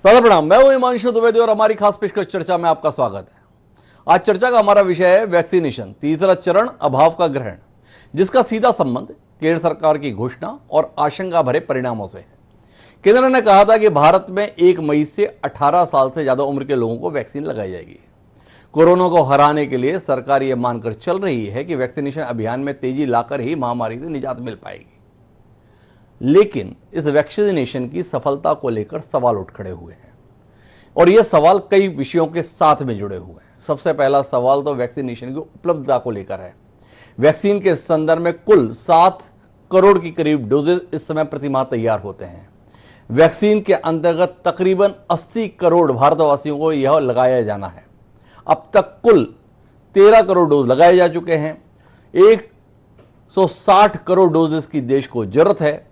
सादर प्रणाम। मैं हूं हिमांशु द्विवेदी और हमारी खास पेशकश चर्चा में आपका स्वागत है। आज चर्चा का हमारा विषय है वैक्सीनेशन, तीसरा चरण, अभाव का ग्रहण, जिसका सीधा संबंध केंद्र सरकार की घोषणा और आशंका भरे परिणामों से है। केंद्र ने कहा था कि भारत में 1 मई से 18 साल से ज्यादा उम्र के लोगों को वैक्सीन लगाई जाएगी। कोरोना को हराने के लिए सरकार यह मानकर चल रही है कि वैक्सीनेशन अभियान में तेजी लाकर ही महामारी से निजात मिल पाएगी। लेकिन इस वैक्सीनेशन की सफलता को लेकर सवाल उठ खड़े हुए हैं और ये सवाल कई विषयों के साथ में जुड़े हुए हैं। सबसे पहला सवाल तो वैक्सीनेशन की उपलब्धता को लेकर है। वैक्सीन के संदर्भ में कुल 7 करोड़ की करीब डोजेज इस समय प्रति माह तैयार होते हैं। वैक्सीन के अंतर्गत तकरीबन 80 करोड़ भारतवासियों को यह लगाया जाना है। अब तक कुल 13 करोड़ डोज लगाए जा चुके हैं। 160 करोड़ डोजेस की देश को जरूरत है।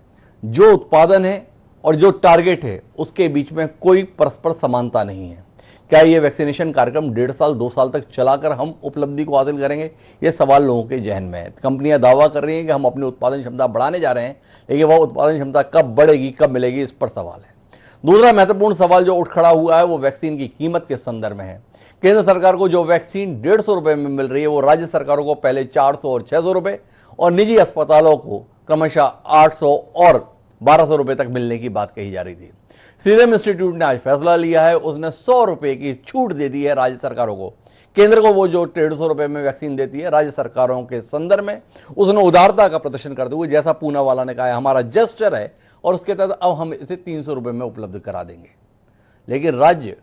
जो उत्पादन है और जो टारगेट है उसके बीच में कोई परस्पर समानता नहीं है। क्या यह वैक्सीनेशन कार्यक्रम 1.5 साल 2 साल तक चलाकर हम उपलब्धि को हासिल करेंगे? यह सवाल लोगों के जहन में है। कंपनियां दावा कर रही हैं कि हम अपनी उत्पादन क्षमता बढ़ाने जा रहे हैं, लेकिन वह उत्पादन क्षमता कब बढ़ेगी, कब मिलेगी, इस पर सवाल है। दूसरा महत्वपूर्ण सवाल जो उठ खड़ा हुआ है वो वैक्सीन की कीमत के संदर्भ में है। केंद्र सरकार को जो वैक्सीन 150 रुपए में मिल रही है वो राज्य सरकारों को पहले 400 और 600 रुपए और निजी अस्पतालों को क्रमशः 800 और 1200 रुपए तक मिलने की बात कही जा रही थी। सीरम इंस्टीट्यूट ने आज फैसला लिया है, उसने 100 रुपए की छूट दे दी है राज्य सरकारों को। केंद्र को वो जो 150 रुपए में वैक्सीन देती है, राज्य सरकारों के संदर्भ में उसने उदारता का प्रदर्शन करते हुए, जैसा पूनावाला ने कहा है, हमारा जेस्चर है और उसके तहत अब हम इसे 300 रुपए में उपलब्ध करा देंगे। लेकिन राज्य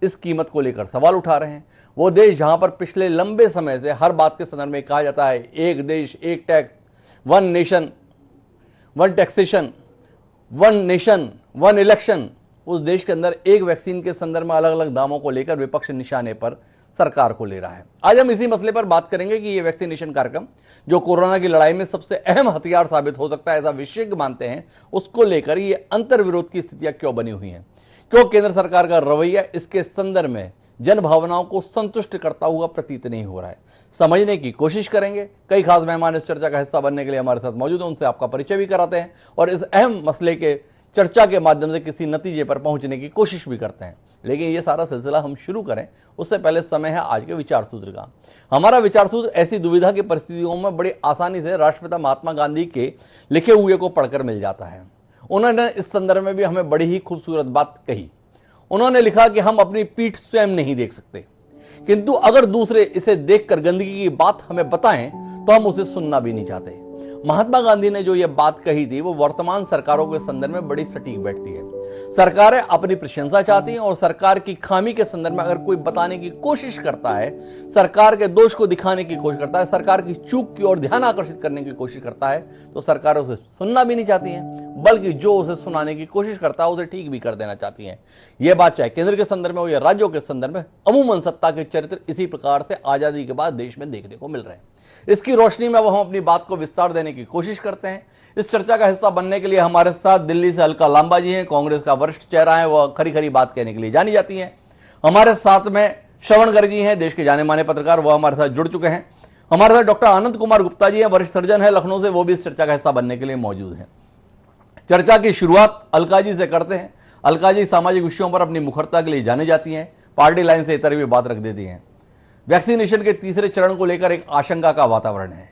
इस कीमत को लेकर सवाल उठा रहे हैं। वो देश जहां पर पिछले लंबे समय से हर बात के संदर्भ में कहा जाता है एक देश एक tax, one nation one taxation, one nation one election, उस देश के अंदर एक वैक्सीन के संदर्भ में अलग अलग दामों को लेकर विपक्ष निशाने पर सरकार को ले रहा है। आज हम इसी मसले पर बात करेंगे कि यह वैक्सीनेशन कार्यक्रम जो कोरोना की लड़ाई में सबसे अहम हथियार साबित हो सकता है, ऐसा विशेषज्ञ मानते हैं, उसको लेकर ये अंतर्विरोध की स्थितियां क्यों बनी हुई हैं, क्यों केंद्र सरकार का रवैया इसके संदर्भ में जन भावनाओं को संतुष्ट करता हुआ प्रतीत नहीं हो रहा है, समझने की कोशिश करेंगे। कई खास मेहमान इस चर्चा का हिस्सा बनने के लिए हमारे साथ मौजूद हैं, उनसे आपका परिचय भी कराते हैं और इस अहम मसले के चर्चा के माध्यम से किसी नतीजे पर पहुंचने की कोशिश भी करते हैं। लेकिन ये सारा सिलसिला हम शुरू करें उससे पहले समय है आज के विचार सूत्र का। हमारा विचार सूत्र ऐसी दुविधा की परिस्थितियों में बड़ी आसानी से राष्ट्रपिता महात्मा गांधी के लिखे हुए को पढ़कर मिल जाता है। उन्होंने इस संदर्भ में भी हमें बड़ी ही खूबसूरत बात कही। उन्होंने लिखा कि हम अपनी पीठ स्वयं नहीं देख सकते, किंतु अगर दूसरे इसे देखकर गंदगी की बात हमें बताएं तो हम उसे सुनना भी नहीं चाहते। महात्मा गांधी ने जो यह बात कही थी वो वर्तमान सरकारों के संदर्भ में बड़ी सटीक बैठती है। सरकारें अपनी प्रशंसा चाहती हैं और सरकार की खामी के संदर्भ में अगर कोई बताने की कोशिश करता है, सरकार के दोष को दिखाने की कोशिश करता है, सरकार की चूक की ओर ध्यान आकर्षित करने की कोशिश करता है, तो सरकारें उसे सुनना भी नहीं चाहती हैं, बल्कि जो उसे सुनाने की कोशिश करता है उसे ठीक भी कर देना चाहती हैं। यह बात चाहे केंद्र के संदर्भ में हो या राज्यों के संदर्भ में, अमूमन सत्ता के चरित्र इसी प्रकार से आजादी के बाद देश में देखने को मिल रहे हैं। इसकी रोशनी में अब हम अपनी बात को विस्तार देने की कोशिश करते हैं। इस चर्चा का हिस्सा बनने के लिए हमारे साथ दिल्ली से अलका लांबा जी हैं, कांग्रेस का वरिष्ठ चेहरा है, वह खरी खरी बात कहने के लिए जानी जाती हैं। हमारे साथ में श्रवण गर्ग जी हैं, देश के जाने माने पत्रकार, वह हमारे साथ जुड़ चुके हैं। हमारे साथ डॉक्टर आनंद कुमार गुप्ता जी हैं, वरिष्ठ सर्जन है लखनऊ से, वो भी इस चर्चा का हिस्सा बनने के लिए मौजूद हैं। चर्चा की शुरुआत अलका जी से करते हैं। अलका जी सामाजिक विषयों पर अपनी मुखरता के लिए जानी जाती हैं, पार्टी लाइन से इतर भी बात रख देती हैं। वैक्सीनेशन के तीसरे चरण को लेकर एक आशंका का वातावरण है।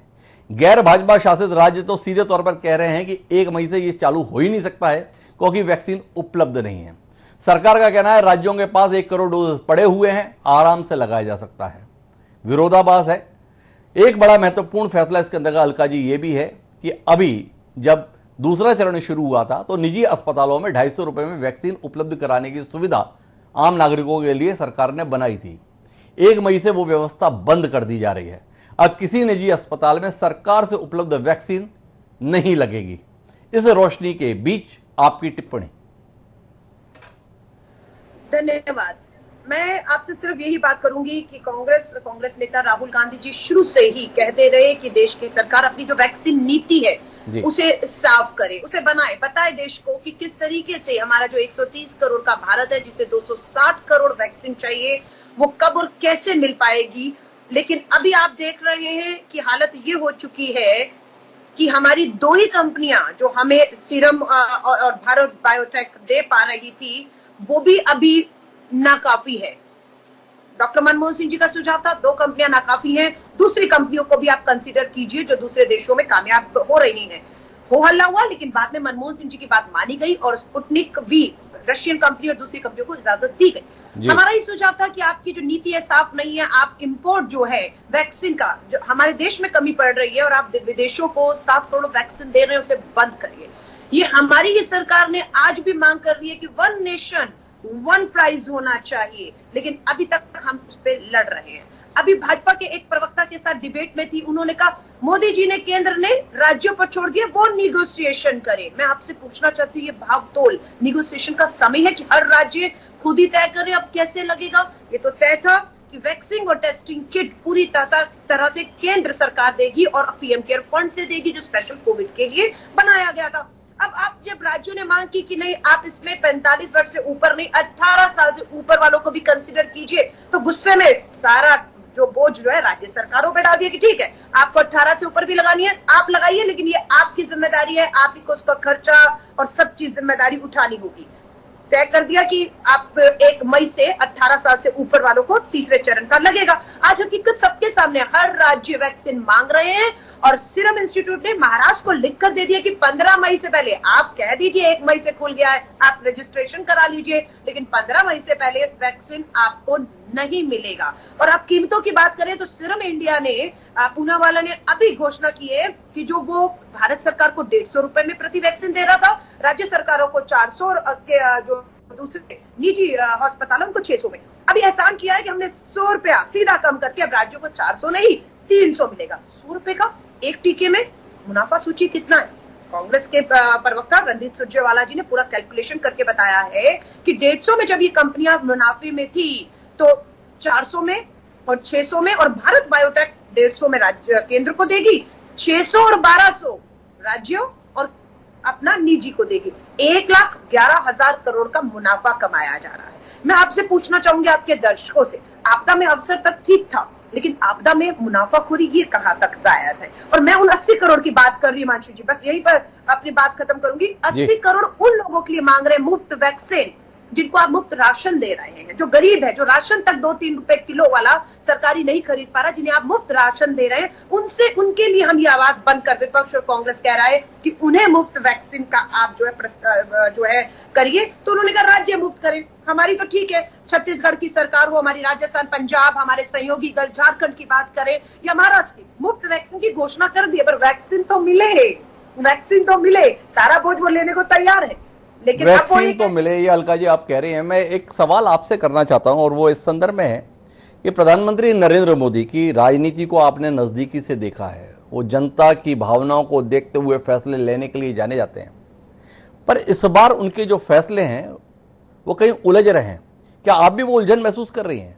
गैर भाजपा शासित राज्य तो सीधे तौर पर कह रहे हैं कि 1 मई से यह चालू हो ही नहीं सकता है क्योंकि वैक्सीन उपलब्ध नहीं है। सरकार का कहना है राज्यों के पास 1 करोड़ डोज पड़े हुए हैं, आराम से लगाया जा सकता है। विरोधाभास है। एक बड़ा महत्वपूर्ण फैसला इसके अंदर का अलका जी ये भी है कि अभी जब दूसरा चरण शुरू हुआ था तो निजी अस्पतालों में 250 रुपए में वैक्सीन उपलब्ध कराने की सुविधा आम नागरिकों के लिए सरकार ने बनाई थी। 1 मई से वो व्यवस्था बंद कर दी जा रही है। अब किसी निजी अस्पताल में सरकार से उपलब्ध वैक्सीन नहीं लगेगी। इस रोशनी के बीच आपकी टिप्पणी। धन्यवाद। मैं आपसे सिर्फ यही बात करूंगी कि कांग्रेस नेता राहुल गांधी जी शुरू से ही कहते रहे कि देश की सरकार अपनी जो वैक्सीन नीति है उसे साफ करे, उसे बताए देश को कि किस तरीके से हमारा जो 130 करोड़ का भारत है, जिसे 260 करोड़ वैक्सीन चाहिए, वो कब और कैसे मिल पाएगी। लेकिन अभी आप देख रहे हैं कि हालत ये हो चुकी है कि हमारी 2 ही कंपनियां जो हमें सीरम और भारत बायोटेक दे पा रही थी, वो भी अभी नाकाफी है। डॉक्टर मनमोहन सिंह जी का सुझाव था 2 कंपनियां नाकाफी हैं, दूसरी कंपनियों को भी आप कंसीडर कीजिए जो दूसरे देशों में कामयाब हो रही हैं। हो हल्ला हुआ, लेकिन बाद में मनमोहन सिंह जी की बात मानी गई और स्पुतनिक भी रशियन कंपनी और दूसरी कंपनियों को इजाजत दी गई। हमारा ये सुझाव था कि आपकी जो नीति है साफ नहीं है, आप इंपोर्ट जो है वैक्सीन का, जो हमारे देश में कमी पड़ रही है और आप विदेशों को 7 करोड़ वैक्सीन दे रहे हैं, उसे बंद करिए। ये हमारी ही सरकार ने आज भी मांग कर रही है कि 1 नेशन 1 प्राइज होना चाहिए, लेकिन अभी तक हम उस पर लड़ रहे हैं। अभी भाजपा के एक प्रवक्ता के साथ डिबेट में थी, उन्होंने कहा मोदी जी ने, केंद्र ने राज्यों पर छोड़ दिया, वो निगोशिएशन करे। मैं आपसे पूछना चाहती हूँ, ये भावतोल निगोशिएशन का समय है कि हर राज्य खुद ही तय करे अब कैसे लगेगा? ये तो तय था कि वैक्सीन और टेस्टिंग किट पूरी तरह से केंद्र सरकार देगी और पीएम केयर फंड से देगी, जो स्पेशल कोविड के लिए बनाया गया था। अब आप जब राज्यों ने मांग की कि नहीं, आप इसमें 45 वर्ष से ऊपर नहीं, 18 साल से ऊपर वालों को भी कंसीडर कीजिए, तो गुस्से में सारा जो बोझ जो है राज्य सरकारों पे डाल दिया कि ठीक है, आपको 18 से ऊपर भी लगानी है, आप लगाइए, लेकिन ये आपकी जिम्मेदारी है, आप ही को उसका खर्चा और सब चीज जिम्मेदारी उठानी होगी। तय कर दिया कि आप 1 मई से 18 साल से ऊपर वालों को तीसरे चरण का लगेगा। आज हकीकत सबके सामने, हर राज्य वैक्सीन मांग रहे हैं और सीरम इंस्टीट्यूट ने महाराष्ट्र को लिखकर दे दिया कि 15 मई से पहले, आप कह दीजिए 1 मई से खुल गया है, आप रजिस्ट्रेशन करा लीजिए, लेकिन 15 मई से पहले वैक्सीन आपको नहीं मिलेगा। और आप कीमतों की बात करें तो सीरम इंडिया ने, पूनावाला ने अभी घोषणा की है कि जो वो भारत सरकार को 150 रुपए में प्रति वैक्सीन दे रहा था, राज्य सरकारों को 400 के जो दूसरे निजी अस्पतालों को 600 में अभी एहसान किया है कि हमने 100 रुपया सीधा कम करके अब राज्यों को 400 नहीं 300 मिलेगा। 100 रुपए का एक टीके में मुनाफा सूची कितना है? कांग्रेस के प्रवक्ता रणदीप सुरजेवाला जी ने पूरा कैलकुलेशन करके बताया है कि 150 में जब ये कंपनियां मुनाफे में थी तो 400 में और 600 में, और भारत बायोटेक 150 में राज्य केंद्र को देगी, 600 और 1200 राज्यों और अपना निजी को देगी। 1,11,000 करोड़ का मुनाफा कमाया जा रहा है। मैं आपसे पूछना चाहूंगी, आपके दर्शकों से, आपदा में अवसर तक ठीक था, लेकिन आपदा में मुनाफाखोरी ये कहां तक जायज है? और मैं उन 80 करोड़ की बात कर रही हूँ हिमांशु जी, बस यहीं पर अपनी बात खत्म करूंगी। 80 करोड़ उन लोगों के लिए मांग रहे हैं मुफ्त वैक्सीन, जिनको आप मुफ्त राशन दे रहे हैं, जो गरीब है, जो राशन तक 2-3 रुपए किलो वाला सरकारी नहीं खरीद पा रहा, जिन्हें आप मुफ्त राशन दे रहे हैं, उनके लिए हम ये आवाज बंद कर, विपक्ष और कांग्रेस कह रहा है कि उन्हें मुफ्त वैक्सीन का आप जो है करिए। तो उन्होंने कहा राज्य मुफ्त करें, हमारी तो ठीक है, छत्तीसगढ़ की सरकार हो, हमारी राजस्थान, पंजाब, हमारे सहयोगी दल झारखंड की बात करें या महाराष्ट्र की, मुफ्त वैक्सीन की घोषणा कर दी, पर वैक्सीन तो मिले, सारा बोझ वो लेने को तैयार है, लेकिन वैक्सीन तो मिले, ये अलका जी आप कह रहे हैं। मैं एक सवाल आपसे करना चाहता हूं और वो इस संदर्भ में है कि प्रधानमंत्री नरेंद्र मोदी की राजनीति को आपने नजदीकी से देखा है, वो जनता की भावनाओं को देखते हुए फैसले लेने के लिए जाने जाते हैं, पर इस बार उनके जो फैसले हैं वो कहीं उलझ रहे हैं। क्या आप भी वो उलझन महसूस कर रही हैं?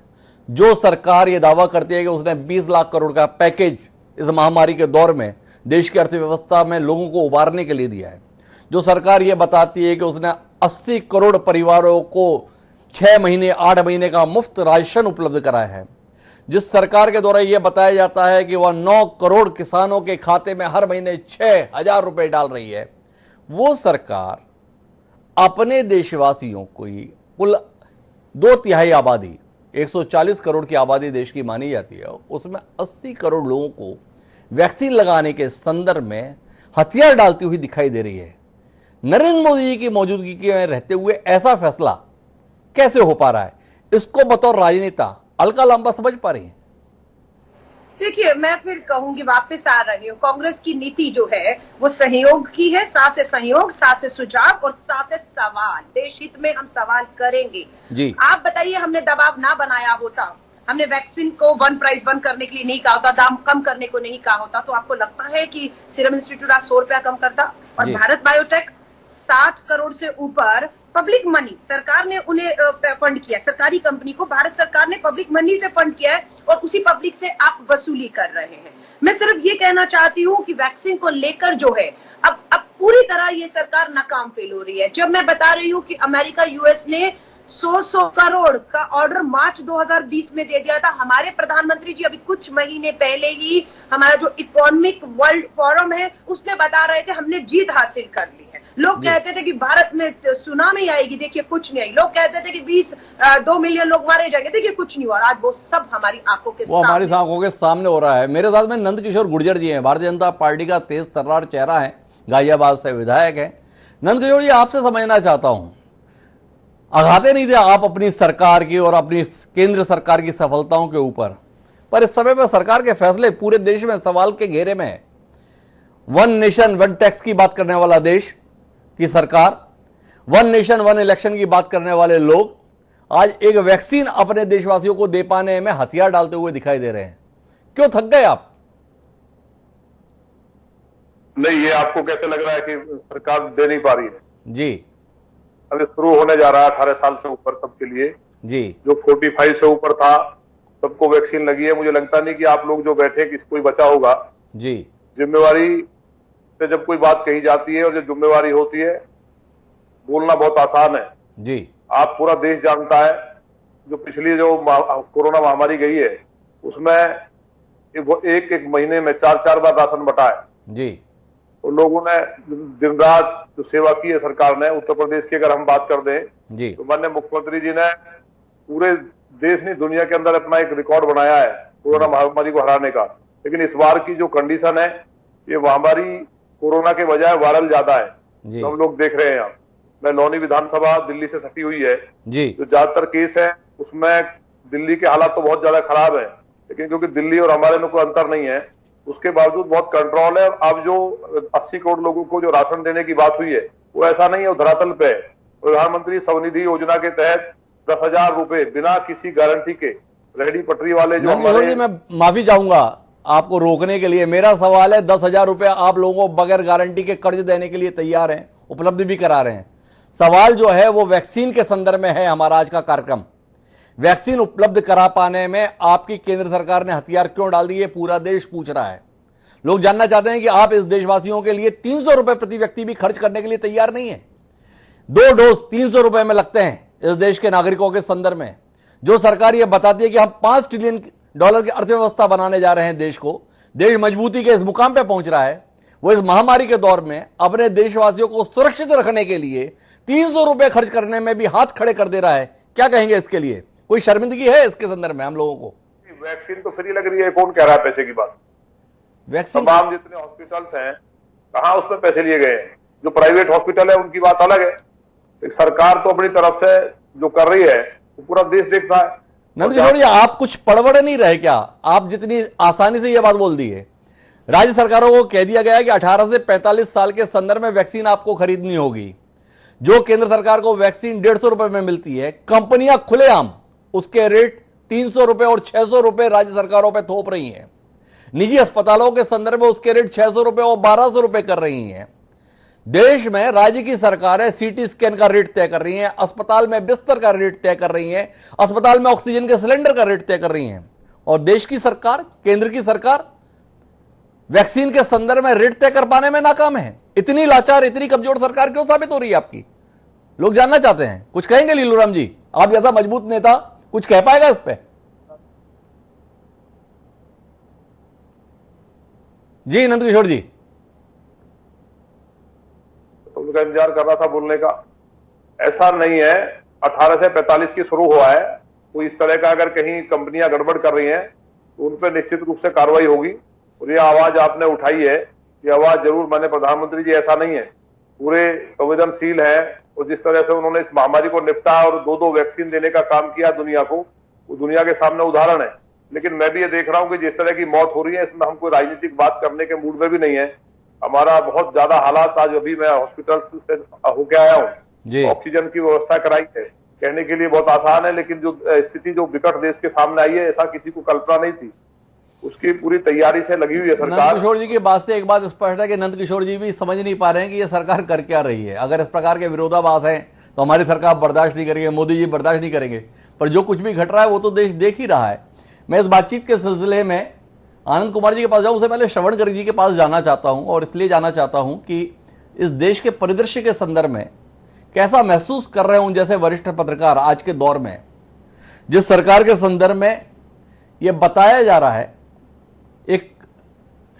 जो सरकार ये दावा करती है कि उसने 20 लाख करोड़ का पैकेज इस महामारी के दौर में देश की अर्थव्यवस्था में लोगों को उबारने के लिए दिया है, जो सरकार ये बताती है कि उसने 80 करोड़ परिवारों को 6 महीने 8 महीने का मुफ्त राशन उपलब्ध कराया है, जिस सरकार के द्वारा यह बताया जाता है कि वह 9 करोड़ किसानों के खाते में हर महीने 6,000 रुपए डाल रही है, वो सरकार अपने देशवासियों को ही, कुल 2/3 आबादी, 140 करोड़ की आबादी देश की मानी जाती है, उसमें 80 करोड़ लोगों को वैक्सीन लगाने के संदर्भ में हथियार डालती हुई दिखाई दे रही है। नरेंद्र मोदी जी की मौजूदगी में रहते हुए ऐसा फैसला कैसे हो पा रहा है? इसको बतौर राजनेता अलका लांबा समझ पा रही है? देखिए, मैं फिर कहूंगी, वापस आ रही हूँ, कांग्रेस की नीति जो है वो सहयोग की है, सा से सहयोग, सा से सुझाव और सा से सवाल। देश हित में हम सवाल करेंगे जी। आप बताइए, हमने दबाव ना बनाया होता, हमने वैक्सीन को 1 प्राइस बंद करने के लिए नहीं कहा होता, दाम कम करने को नहीं कहा होता, तो आपको लगता है कि सीरम इंस्टीट्यूट आज 100 रुपया कम करता? और भारत बायोटेक 60 करोड़ से ऊपर पब्लिक मनी, सरकार ने उन्हें फंड किया, सरकारी कंपनी को भारत सरकार ने पब्लिक मनी से फंड किया है और उसी पब्लिक से आप वसूली कर रहे हैं। मैं सिर्फ ये कहना चाहती हूँ कि वैक्सीन को लेकर जो है अब पूरी तरह ये सरकार नाकाम फेल हो रही है। जब मैं बता रही हूँ कि अमेरिका, यूएस ने 100 करोड़ का ऑर्डर मार्च 2020 में दे दिया था, हमारे प्रधानमंत्री जी अभी कुछ महीने पहले ही हमारा जो इकोनॉमिक वर्ल्ड फोरम है उसमें बता रहे थे हमने जीत हासिल कर ली है। लोग कहते थे कि भारत में सुनामी आएगी, देखिए कुछ नहीं आई। लोग कहते थे कि 2 मिलियन लोग मारे जाएंगे, देखिए कुछ नहीं हुआ। आज वो सब हमारी आंखों के सामने, हमारी आंखों के सामने हो रहा है। मेरे साथ में नंद किशोर गुर्जर जी हैं, भारतीय जनता पार्टी का तेज तर्रार चेहरा है, गाजियाबाद से विधायक हैं। नंद किशोर जी, आपसे समझना चाहता हूं, आघाते नहीं थे आप अपनी सरकार की और अपनी केंद्र सरकार की सफलताओं के ऊपर, पर इस समय पर सरकार के फैसले पूरे देश में सवाल के घेरे में है। वन नेशन वन टैक्स की बात करने वाला देश की सरकार, वन नेशन वन इलेक्शन की बात करने वाले लोग आज एक वैक्सीन अपने देशवासियों को दे पाने में हथियार डालते हुए दिखाई दे रहे हैं। क्यों थक गए आप? नहीं, ये आपको कैसे लग रहा है कि सरकार दे नहीं पा रही है? जी, अभी शुरू होने जा रहा है 18 साल से ऊपर सबके लिए। जी, जो 45 से ऊपर था सबको वैक्सीन लगी है। मुझे लगता नहीं कि आप लोग जो बैठे किसी कोई बचा होगा। जी, जिम्मेवारी से जब कोई बात कही जाती है और जब जिम्मेवारी होती है, बोलना बहुत आसान है। जी, आप पूरा देश जानता है, जो पिछली जो कोरोना महामारी गई है उसमें वो एक महीने में 4 बार राशन बटा है। जी, और लोगों ने दिन रात जो सेवा की है सरकार ने। उत्तर प्रदेश की अगर हम बात कर दें जी, तो माननीय मुख्यमंत्री जी ने पूरे देश नहीं दुनिया के अंदर अपना एक रिकॉर्ड बनाया है कोरोना महामारी को हराने का। लेकिन इस बार की जो कंडीशन है, ये महामारी कोरोना के बजाय वायरल ज्यादा है, तो हम लोग देख रहे हैं। यहाँ मैं लौनी विधानसभा दिल्ली से सटी हुई है जी, जो ज्यादातर केस है उसमें दिल्ली के हालात तो बहुत ज्यादा खराब है, लेकिन क्योंकि दिल्ली और हमारे में कोई अंतर नहीं है उसके बावजूद बहुत कंट्रोल है। अब जो 80 करोड़ लोगों को जो राशन देने की बात हुई है वो ऐसा नहीं है, वो धरातल पे है। प्रधानमंत्री स्वनिधि योजना के तहत 10,000 रुपए बिना किसी गारंटी के रेहड़ी पटरी वाले जो हमारे। मैं माफी चाहूंगा आपको रोकने के लिए। मेरा सवाल है, 10,000 रुपए आप लोगों को बगैर गारंटी के कर्ज देने के लिए तैयार हैं, उपलब्ध भी करा रहे हैं। सवाल जो है वो वैक्सीन के संदर्भ में है। हमारा आज का कार्यक्रम वैक्सीन उपलब्ध करा पाने में आपकी केंद्र सरकार ने हथियार क्यों डाल दिए, पूरा देश पूछ रहा है। लोग जानना चाहते हैं कि आप इस देशवासियों के लिए 300 रुपए प्रति व्यक्ति भी खर्च करने के लिए तैयार नहीं है। 2 डोज 300 रुपए में लगते हैं इस देश के नागरिकों के संदर्भ में। जो सरकार ये बताती है कि हम $5 ट्रिलियन की अर्थव्यवस्था बनाने जा रहे हैं देश को, देश मजबूती के इस मुकाम पे पहुंच रहा है, वो इस महामारी के दौर में अपने देशवासियों को सुरक्षित रखने के लिए 300 रुपए खर्च करने में भी हाथ खड़े कर दे रहा है। क्या कहेंगे इसके लिए? कोई शर्मिंदगी है इसके संदर्भ में हम लोगों को? वैक्सीन तो फ्री लग रही है, कौन कह रहा है पैसे की बात? वैक्सीन तमाम जितने हॉस्पिटल्स हैं कहां उसमें पैसे लिए गए हैं? जो प्राइवेट हॉस्पिटल है उनकी बात अलग है। सरकार तो अपनी तरफ से जो कर रही है वो पूरा देश देखता है। नंद किशोर जी, आप कुछ पड़बड़ नहीं रहे क्या? आप जितनी आसानी से यह बात बोल दी है। राज्य सरकारों को कह दिया गया है कि 18 से 45 साल के संदर्भ में वैक्सीन आपको खरीदनी होगी। जो केंद्र सरकार को वैक्सीन 150 रुपए में मिलती है, कंपनियां खुलेआम उसके रेट 300 रुपए और 600 रुपए राज्य सरकारों पर थोप रही हैं। निजी अस्पतालों के संदर्भ में उसके रेट 600 रुपए और 1200 रुपए कर रही हैं। देश में राज्य की सरकारें सीटी स्कैन का रेट तय कर रही हैं, अस्पताल में बिस्तर का रेट तय कर रही हैं, अस्पताल में ऑक्सीजन के सिलेंडर का रेट तय कर रही हैं। और देश की सरकार, केंद्र की सरकार वैक्सीन के संदर्भ में रेट तय कर पाने में नाकाम है। इतनी लाचार, इतनी कमजोर सरकार क्यों साबित हो रही है आपकी? लोग जानना चाहते हैं। कुछ कहेंगे लीलूराम जी? आप जैसा मजबूत नेता कुछ कह पाएगा इस पे? जी नंद किशोर जी, उनका इंतजार कर रहा था बोलने का। ऐसा नहीं है, 18 से 45 की शुरू हुआ है। तो इस तरह का अगर कहीं कंपनियां गड़बड़ कर रही हैं तो उन पर निश्चित रूप से कार्रवाई होगी। और ये आवाज आपने उठाई है, ये आवाज जरूर माने प्रधानमंत्री जी ऐसा नहीं है, पूरे संवेदनशील है। और जिस तरह से उन्होंने इस महामारी को निपटा और 2 वैक्सीन देने का काम किया दुनिया को, वो दुनिया के सामने उदाहरण है। लेकिन मैं भी ये देख रहा हूं कि जिस तरह की मौत हो रही है, इसमें हम कोई राजनीतिक बात करने के मूड में भी नहीं है। हमारा बहुत ज्यादा हालात, आज अभी मैं हॉस्पिटल से होके आया हूँ, ऑक्सीजन की व्यवस्था कराई है। कहने के लिए बहुत आसान है, लेकिन जो स्थिति जो विकट देश के सामने आई है, ऐसा किसी को कल्पना नहीं थी। उसकी पूरी तैयारी से लगी हुई है सरकार। नंद किशोर जी की बात से एक बात स्पष्ट है कि नंद किशोर जी भी समझ नहीं पा रहे हैं कि ये सरकार कर क्या रही है। अगर इस प्रकार के विरोधाभास हैं तो हमारी सरकार बर्दाश्त नहीं करेंगे, मोदी जी बर्दाश्त नहीं करेंगे। पर जो कुछ भी घट रहा है वो तो देश देख ही रहा है। मैं इस बातचीत के सिलसिले में आनंद कुमार जी के पास जाऊं, उससे पहले श्रवण गर्ग जी के पास जाना चाहता हूं। और इसलिए जाना चाहता हूं कि इस देश के परिदृश्य के संदर्भ में कैसा महसूस कर रहे हों जैसे वरिष्ठ पत्रकार आज के दौर में, जिस सरकार के संदर्भ में यह बताया जा रहा है। एक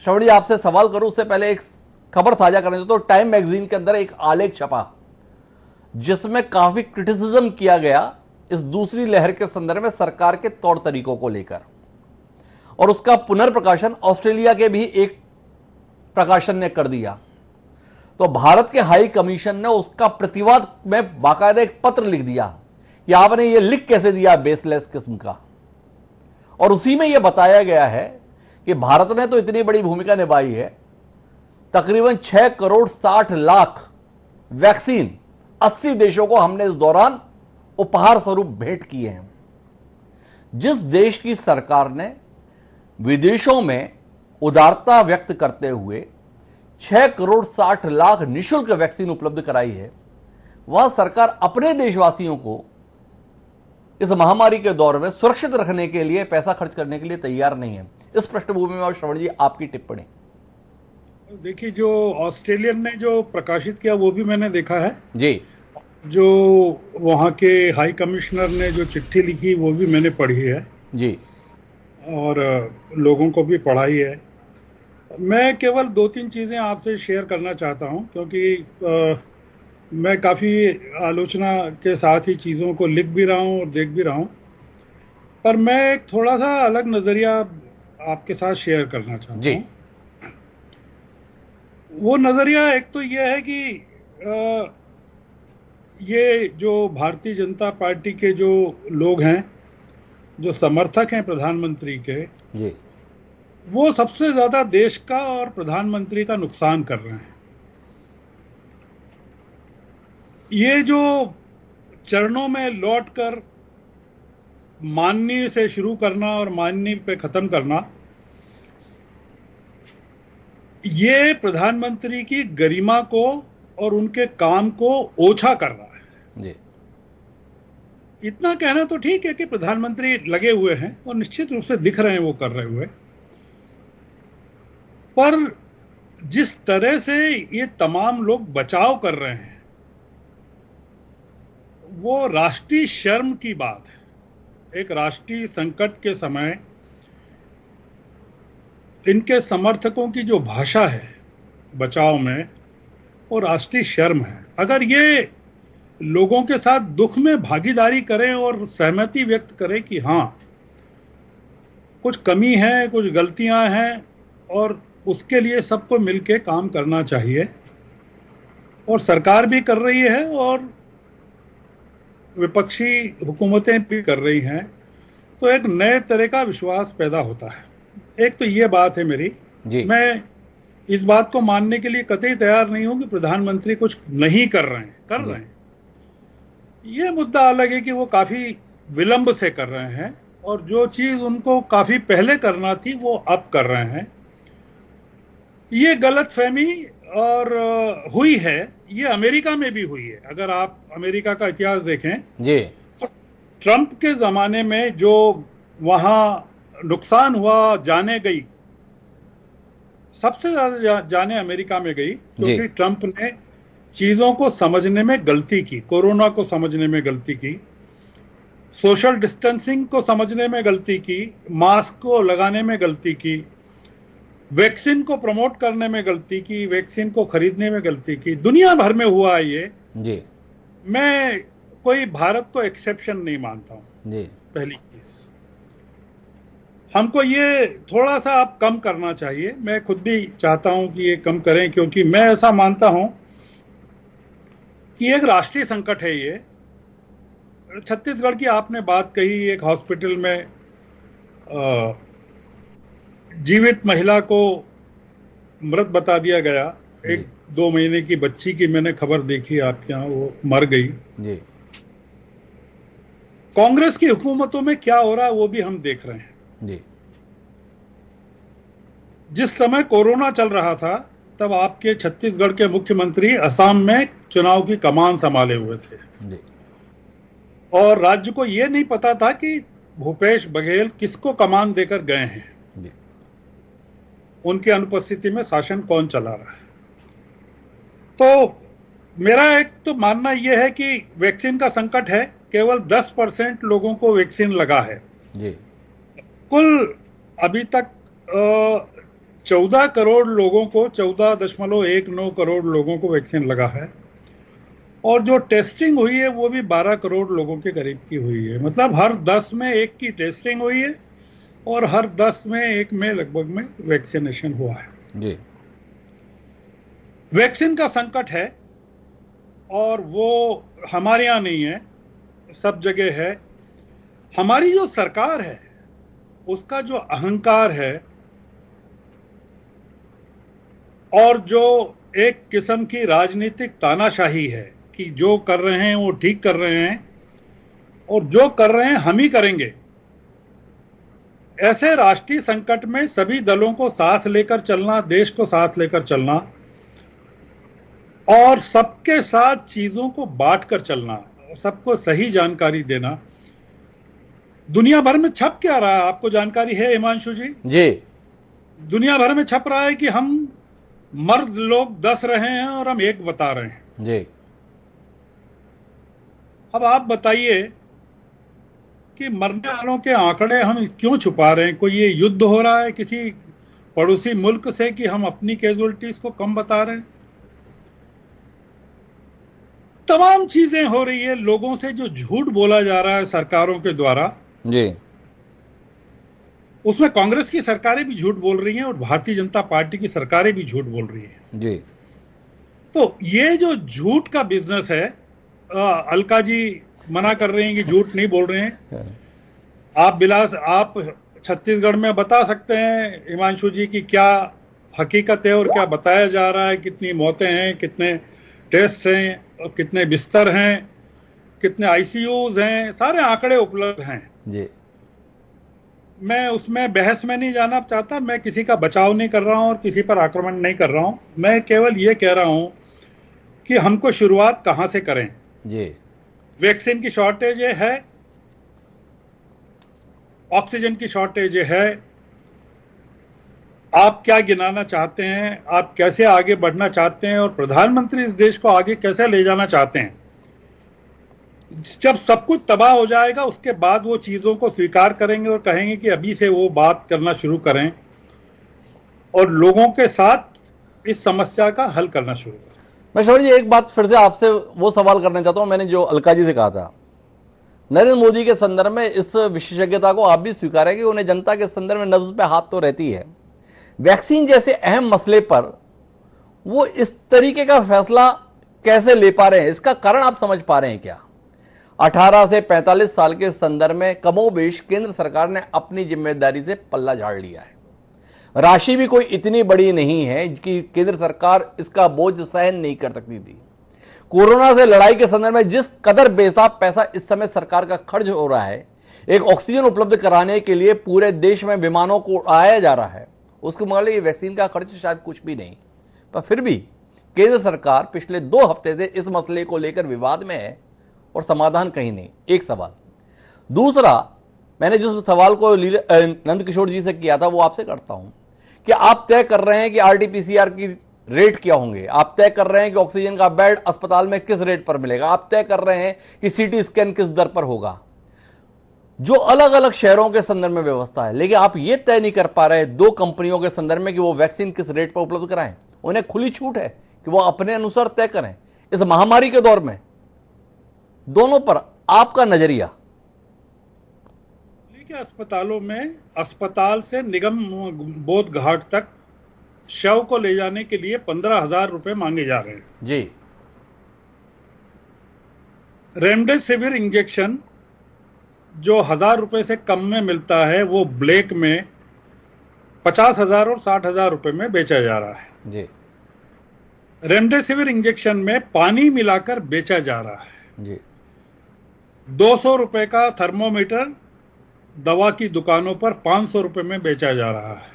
श्रवण जी, आपसे सवाल करूं उससे पहले एक खबर साझा करने तो टाइम मैगजीन के अंदर एक आलेख छपा जिसमें काफी क्रिटिसिज्म किया गया इस दूसरी लहर के संदर्भ में सरकार के तौर तरीकों को लेकर, और उसका पुनर्प्रकाशन ऑस्ट्रेलिया के भी एक प्रकाशन ने कर दिया। तो भारत के हाई कमीशन ने उसका प्रतिवाद में बाकायदा एक पत्र लिख दिया कि आपने ये लिख कैसे दिया बेसलेस किस्म का, और उसी में यह बताया गया है कि भारत ने तो इतनी बड़ी भूमिका निभाई है, तकरीबन 6 करोड़ 60 लाख वैक्सीन 80 देशों को हमने इस दौरान उपहार स्वरूप भेंट किए हैं। जिस देश की सरकार ने विदेशों में उदारता व्यक्त करते हुए 6 करोड़ 60 लाख निःशुल्क वैक्सीन उपलब्ध कराई है, वह सरकार अपने देशवासियों को इस महामारी के दौर में सुरक्षित रखने के लिए पैसा खर्च करने के लिए तैयार नहीं है। इस पृष्ठभूमि में और श्रवण जी आपकी टिप्पणी। देखिए, जो ऑस्ट्रेलियन ने जो प्रकाशित किया वो भी मैंने देखा है जी। जो वहाँ के हाई कमिश्नर ने जो चिट्ठी लिखी वो भी मैंने पढ़ी है जी, और लोगों को भी पढ़ाई है। मैं केवल 2-3 चीज़ें आपसे शेयर करना चाहता हूँ, क्योंकि मैं काफ़ी आलोचना के साथ ही चीज़ों को लिख भी रहा हूँ और देख भी रहा हूँ, पर मैं एक थोड़ा सा अलग नज़रिया आपके साथ शेयर करना चाहता हूँ। वो नज़रिया एक तो ये है कि ये जो भारतीय जनता पार्टी के जो लोग हैं, जो समर्थक हैं प्रधानमंत्री के, वो सबसे ज्यादा देश का और प्रधानमंत्री का नुकसान कर रहे हैं। ये जो चरणों में लौटकर माननीय से शुरू करना और माननीय पे खत्म करना, ये प्रधानमंत्री की गरिमा को और उनके काम को ओछा कर रहा है। जी। इतना कहना तो ठीक है कि प्रधानमंत्री लगे हुए हैं और निश्चित रूप से दिख रहे हैं वो कर रहे हुए, पर जिस तरह से ये तमाम लोग बचाव कर रहे हैं वो राष्ट्रीय शर्म की बात है। एक राष्ट्रीय संकट के समय इनके समर्थकों की जो भाषा है बचाव में, वो राष्ट्रीय शर्म है। अगर ये लोगों के साथ दुख में भागीदारी करें और सहमति व्यक्त करें कि हाँ कुछ कमी है, कुछ गलतियां हैं और उसके लिए सबको मिलकर काम करना चाहिए, और सरकार भी कर रही है और विपक्षी हुकूमतें भी कर रही हैं, तो एक नए तरह का विश्वास पैदा होता है। एक तो ये बात है मेरी जी। मैं इस बात को मानने के लिए कतई तैयार नहीं हूं कि प्रधानमंत्री कुछ नहीं कर रहे हैं, कर रहे हैं। ये मुद्दा अलग है कि वो काफी विलंब से कर रहे हैं, और जो चीज उनको काफी पहले करना थी वो अब कर रहे हैं। ये गलतफहमी और हुई है, ये अमेरिका में भी हुई है। अगर आप अमेरिका का इतिहास देखें जी, तो ट्रंप के जमाने में जो वहां नुकसान हुआ, जाने गई, सबसे ज्यादा जाने अमेरिका में गई, क्योंकि ट्रंप ने चीजों को समझने में गलती की, कोरोना को समझने में गलती की, सोशल डिस्टेंसिंग को समझने में गलती की, मास्क को लगाने में गलती की, वैक्सीन को प्रमोट करने में गलती की, वैक्सीन को खरीदने में गलती की। दुनिया भर में हुआ है ये जी। मैं कोई भारत को एक्सेप्शन नहीं मानता हूं। जी। पहली चीज, हमको ये थोड़ा सा अब कम करना चाहिए। मैं खुद भी चाहता हूं कि ये कम करें, क्योंकि मैं ऐसा मानता हूं कि एक राष्ट्रीय संकट है ये। छत्तीसगढ़ की आपने बात कही, एक हॉस्पिटल में जीवित महिला को मृत बता दिया गया। 1-2 महीने की बच्ची की मैंने खबर देखी आपके यहाँ, वो मर गई जी। कांग्रेस की हुकूमतों में क्या हो रहा है वो भी हम देख रहे हैं जी। जिस समय कोरोना चल रहा था तब आपके छत्तीसगढ़ के मुख्यमंत्री असम में चुनाव की कमान संभाले हुए थे जी। और राज्य को यह नहीं पता था कि भूपेश बघेल किसको कमान देकर गए हैं, उनकी अनुपस्थिति में शासन कौन चला रहा है। तो मेरा एक तो मानना यह है कि वैक्सीन का संकट है, केवल 10% लोगों को वैक्सीन लगा है। जी। कुल अभी तक 14 करोड़ लोगों को, 14.19 करोड़ लोगों को वैक्सीन लगा है, और जो टेस्टिंग हुई है वो भी 12 करोड़ लोगों के करीब की हुई है। मतलब हर 10 में एक की टेस्टिंग हुई है और हर 10 में एक में लगभग में वैक्सीनेशन हुआ है जी। वैक्सीन का संकट है और वो हमारे यहाँ नहीं है, सब जगह है। हमारी जो सरकार है उसका जो अहंकार है और जो एक किस्म की राजनीतिक तानाशाही है कि जो कर रहे हैं वो ठीक कर रहे हैं और जो कर रहे हैं हम ही करेंगे, ऐसे राष्ट्रीय संकट में सभी दलों को साथ लेकर चलना, देश को साथ लेकर चलना और सबके साथ चीजों को बांट कर चलना, सबको सही जानकारी देना। दुनिया भर में छप क्या रहा है आपको जानकारी है हिमांशु जी? जी, दुनिया भर में छप रहा है कि हम मर्द लोग 10 रहे हैं और हम 1 बता रहे हैं। जी। अब आप बताइए कि मरने वालों के आंकड़े हम क्यों छुपा रहे हैं? कोई ये युद्ध हो रहा है किसी पड़ोसी मुल्क से कि हम अपनी कैजुअलिटीज को कम बता रहे हैं? तमाम चीजें हो रही है। लोगों से जो झूठ बोला जा रहा है सरकारों के द्वारा, जी, उसमें कांग्रेस की सरकारें भी झूठ बोल रही हैं और भारतीय जनता पार्टी की सरकारें भी झूठ बोल रही हैं। जी। तो ये जो झूठ का बिजनेस है, अलका जी मना कर रहे हैं कि झूठ नहीं बोल रहे हैं। आप छत्तीसगढ़ में बता सकते हैं हिमांशु जी की क्या हकीकत है और क्या बताया जा रहा है, कितनी मौतें हैं, कितने टेस्ट हैं और कितने बिस्तर हैं, कितने आईसीयूज हैं, सारे आंकड़े उपलब्ध हैं जी। मैं उसमें बहस में नहीं जाना चाहता। मैं किसी का बचाव नहीं कर रहा हूं और किसी पर आक्रमण नहीं कर रहा हूं। मैं केवल ये कह रहा हूं कि हमको शुरुआत कहां से करें। जी। वैक्सीन की शॉर्टेज है, ऑक्सीजन की शॉर्टेज है। आप क्या गिनाना चाहते हैं, आप कैसे आगे बढ़ना चाहते हैं और प्रधानमंत्री इस देश को आगे कैसे ले जाना चाहते हैं? जब सब कुछ तबाह हो जाएगा उसके बाद वो चीजों को स्वीकार करेंगे और कहेंगे कि अभी से वो बात करना शुरू करें और लोगों के साथ इस समस्या का हल करना शुरू करें। मैं शौर्य जी एक बात फिर से आपसे वो सवाल करना चाहता हूं, मैंने जो अलका जी से कहा था, नरेंद्र मोदी के संदर्भ में इस विशेषज्ञता को आप भी स्वीकारें कि उन्हें जनता के संदर्भ में नब्ज पे हाथ तो रहती है। वैक्सीन जैसे अहम मसले पर वो इस तरीके का फैसला कैसे ले पा रहे हैं? इसका कारण आप समझ पा रहे हैं क्या? 18 से 45 साल के संदर्भ में कमोबेश केंद्र सरकार ने अपनी जिम्मेदारी से पल्ला झाड़ लिया है। राशि भी कोई इतनी बड़ी नहीं है कि केंद्र सरकार इसका बोझ सहन नहीं कर सकती थी। कोरोना से लड़ाई के संदर्भ में जिस कदर बेहिसाब पैसा इस समय सरकार का खर्च हो रहा है, एक ऑक्सीजन उपलब्ध कराने के लिए पूरे देश में विमानों को उड़ाया जा रहा है, उसके मुकाबले ये वैक्सीन का खर्च शायद कुछ भी नहीं। पर फिर भी केंद्र सरकार पिछले 2 हफ्ते से इस मसले को लेकर विवाद में है और समाधान कहीं नहीं। एक सवाल। दूसरा, मैंने जिस सवाल को नंद किशोर जी से किया था वो आपसे करता हूं कि आप तय कर रहे हैं कि आरटीपीसीआर की रेट क्या होंगे, आप तय कर रहे हैं कि ऑक्सीजन का बेड अस्पताल में किस रेट पर मिलेगा, आप तय कर रहे हैं कि सीटी स्कैन किस दर पर होगा, जो अलग अलग शहरों के संदर्भ में व्यवस्था है। लेकिन आप ये तय नहीं कर पा रहे 2 कंपनियों के संदर्भ में कि वो वैक्सीन किस रेट पर उपलब्ध कराएं। उन्हें खुली छूट है कि वो अपने अनुसार तय करें। इस महामारी के दौर में दोनों पर आपका नजरिया? के अस्पतालों में, अस्पताल से निगम बोध घाट तक शव को ले जाने के लिए 15,000 रुपए मांगे जा रहे हैं जी। रेमडेसिविर इंजेक्शन जो 1,000 रुपए से कम में मिलता है वो ब्लैक में 50,000 और 60,000 रुपए में बेचा जा रहा है जी। रेमडेसिविर इंजेक्शन में पानी मिलाकर बेचा जा रहा है जी। 200 रुपए का थर्मोमीटर दवा की दुकानों पर 500 रुपए में बेचा जा रहा है।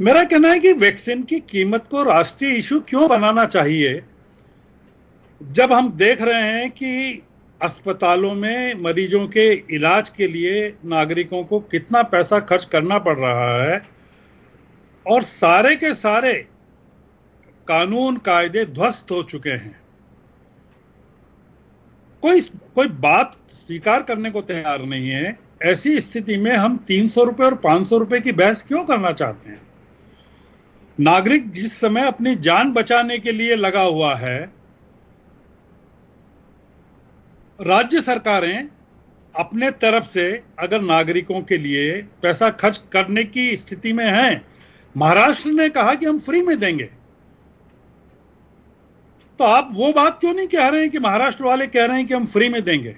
मेरा कहना है कि वैक्सीन की कीमत को राष्ट्रीय इशू क्यों बनाना चाहिए, जब हम देख रहे हैं कि अस्पतालों में मरीजों के इलाज के लिए नागरिकों को कितना पैसा खर्च करना पड़ रहा है और सारे के सारे कानून कायदे ध्वस्त हो चुके हैं। कोई बात स्वीकार करने को तैयार नहीं है। ऐसी स्थिति में हम 300 रुपए और 500 रुपए की बहस क्यों करना चाहते हैं? नागरिक जिस समय अपनी जान बचाने के लिए लगा हुआ है, राज्य सरकारें अपने तरफ से अगर नागरिकों के लिए पैसा खर्च करने की स्थिति में हैं, महाराष्ट्र ने कहा कि हम फ्री में देंगे, तो आप वो बात क्यों नहीं कह रहे हैं कि महाराष्ट्र वाले कह रहे हैं कि हम फ्री में देंगे?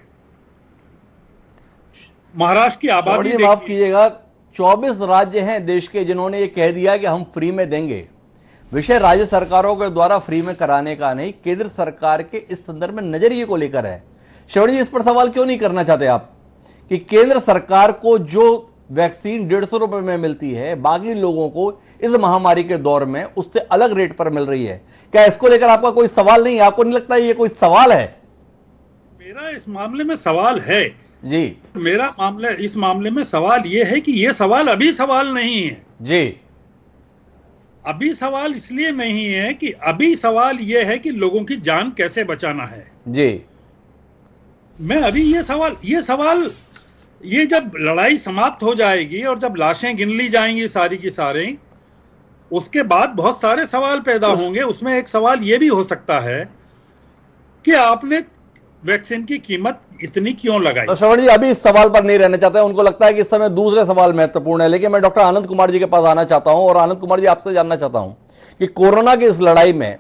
महाराष्ट्र की आबादी, माफ कीजिएगा, 24 राज्य हैं देश के जिन्होंने ये कह दिया कि हम फ्री में देंगे। विषय राज्य सरकारों के द्वारा फ्री में कराने का नहीं, केंद्र सरकार के इस संदर्भ में नजरिए को लेकर है। श्रवण जी, इस पर सवाल क्यों नहीं करना चाहते आप कि केंद्र सरकार को जो वैक्सीन 150 रुपए में मिलती है, बाकी लोगों को इस महामारी के दौर में उससे अलग रेट पर मिल रही है? क्या इसको लेकर आपका कोई सवाल नहीं है? आपको नहीं लगता ये कोई सवाल है? मेरा इस मामले में सवाल है जी। इस मामले में सवाल ये है कि ये सवाल अभी सवाल नहीं है जी। अभी सवाल इसलिए नहीं है कि अभी सवाल ये है कि लोगों की जान कैसे बचाना है जी। मैं अभी ये जब लड़ाई समाप्त हो जाएगी और जब लाशें गिन ली जाएंगी सारी की सारी, उसके बाद बहुत सारे सवाल पैदा होंगे। उसमें एक सवाल ये भी हो सकता है कि आपने वैक्सीन की कीमत इतनी क्यों लगाई? तो श्रवण जी अभी इस सवाल पर नहीं रहना चाहते, उनको लगता है कि इस समय दूसरे सवाल महत्वपूर्ण है। लेकिन मैं डॉक्टर आनंद कुमार जी के पास आना चाहता हूं और आनंद कुमार जी आपसे जानना चाहता हूं कि कोरोना की इस लड़ाई में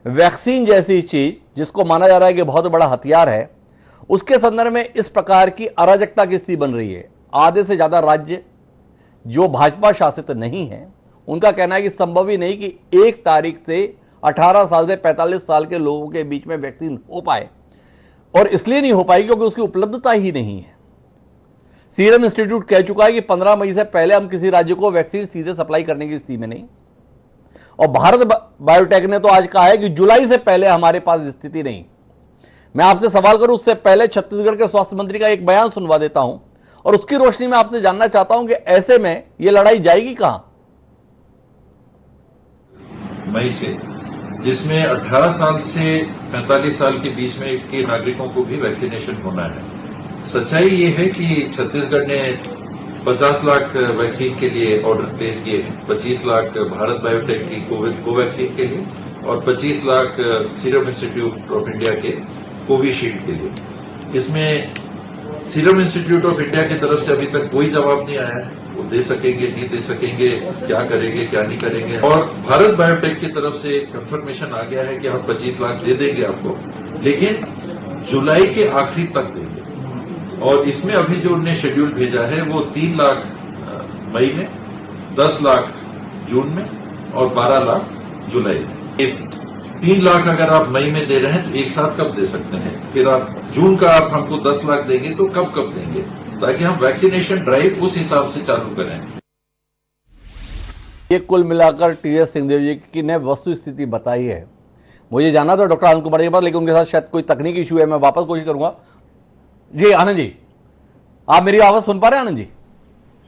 वैक्सीन जैसी चीज जिसको माना जा रहा है कि बहुत बड़ा हथियार है, उसके संदर्भ में इस प्रकार की अराजकता की स्थिति बन रही है। आधे से ज्यादा राज्य जो भाजपा शासित नहीं है, उनका कहना है कि संभव ही नहीं कि 1 तारीख से 18 साल से 45 साल के लोगों के बीच में वैक्सीन हो पाए, और इसलिए नहीं हो पाई क्योंकि उसकी उपलब्धता ही नहीं है। सीरम इंस्टीट्यूट कह चुका है कि 15 मई से पहले हम किसी राज्य को वैक्सीन सीधे सप्लाई करने की स्थिति में नहीं, और भारत बायोटेक ने तो आज कहा है कि जुलाई से पहले हमारे पास स्थिति नहीं। मैं आपसे सवाल करूं उससे पहले छत्तीसगढ़ के स्वास्थ्य मंत्री का एक बयान सुनवा देता हूं और उसकी रोशनी में आपसे जानना चाहता हूं कि ऐसे में यह लड़ाई जाएगी कहां? मई से, जिसमें 18 साल से 45 साल के बीच में के नागरिकों को भी वैक्सीनेशन होना है। सच्चाई ये है कि छत्तीसगढ़ ने 50 लाख वैक्सीन के लिए ऑर्डर प्लेस किए हैं, 25 लाख भारत बायोटेक की कोवैक्सीन के लिए और 25 lakh serum institute of India के कोविशील्ड के लिए। इसमें सीरम इंस्टीट्यूट ऑफ इंडिया की तरफ से अभी तक कोई जवाब नहीं आया है, वो दे सकेंगे नहीं दे सकेंगे, क्या करेंगे क्या नहीं करेंगे। और भारत बायोटेक की तरफ से कंफर्मेशन आ गया है कि हम 25 लाख दे देंगे आपको, लेकिन जुलाई के आखिरी तक देंगे। और इसमें अभी जो उन्होंने शेड्यूल भेजा है वो 3 लाख मई में, 10 लाख जून में और 12 लाख जुलाई में। 3 लाख अगर आप मई में दे रहे हैं तो एक साथ कब दे सकते हैं? फिर आप जून का आप हमको 10 लाख देंगे तो कब देंगे, ताकि हम वैक्सीनेशन ड्राइव उस हिसाब से चालू करें। ये कुल मिलाकर टीएस सिंहदेव जी की ने वस्तु स्थिति बताई है। मुझे जाना था डॉक्टर आनंद कुमार जी के पास, लेकिन उनके साथ शायद कोई तकनीकी इशू है, मैं वापस कोशिश करूंगा। जी आनंद जी, आप मेरी आवाज सुन पा रहे हैं? आनंद जी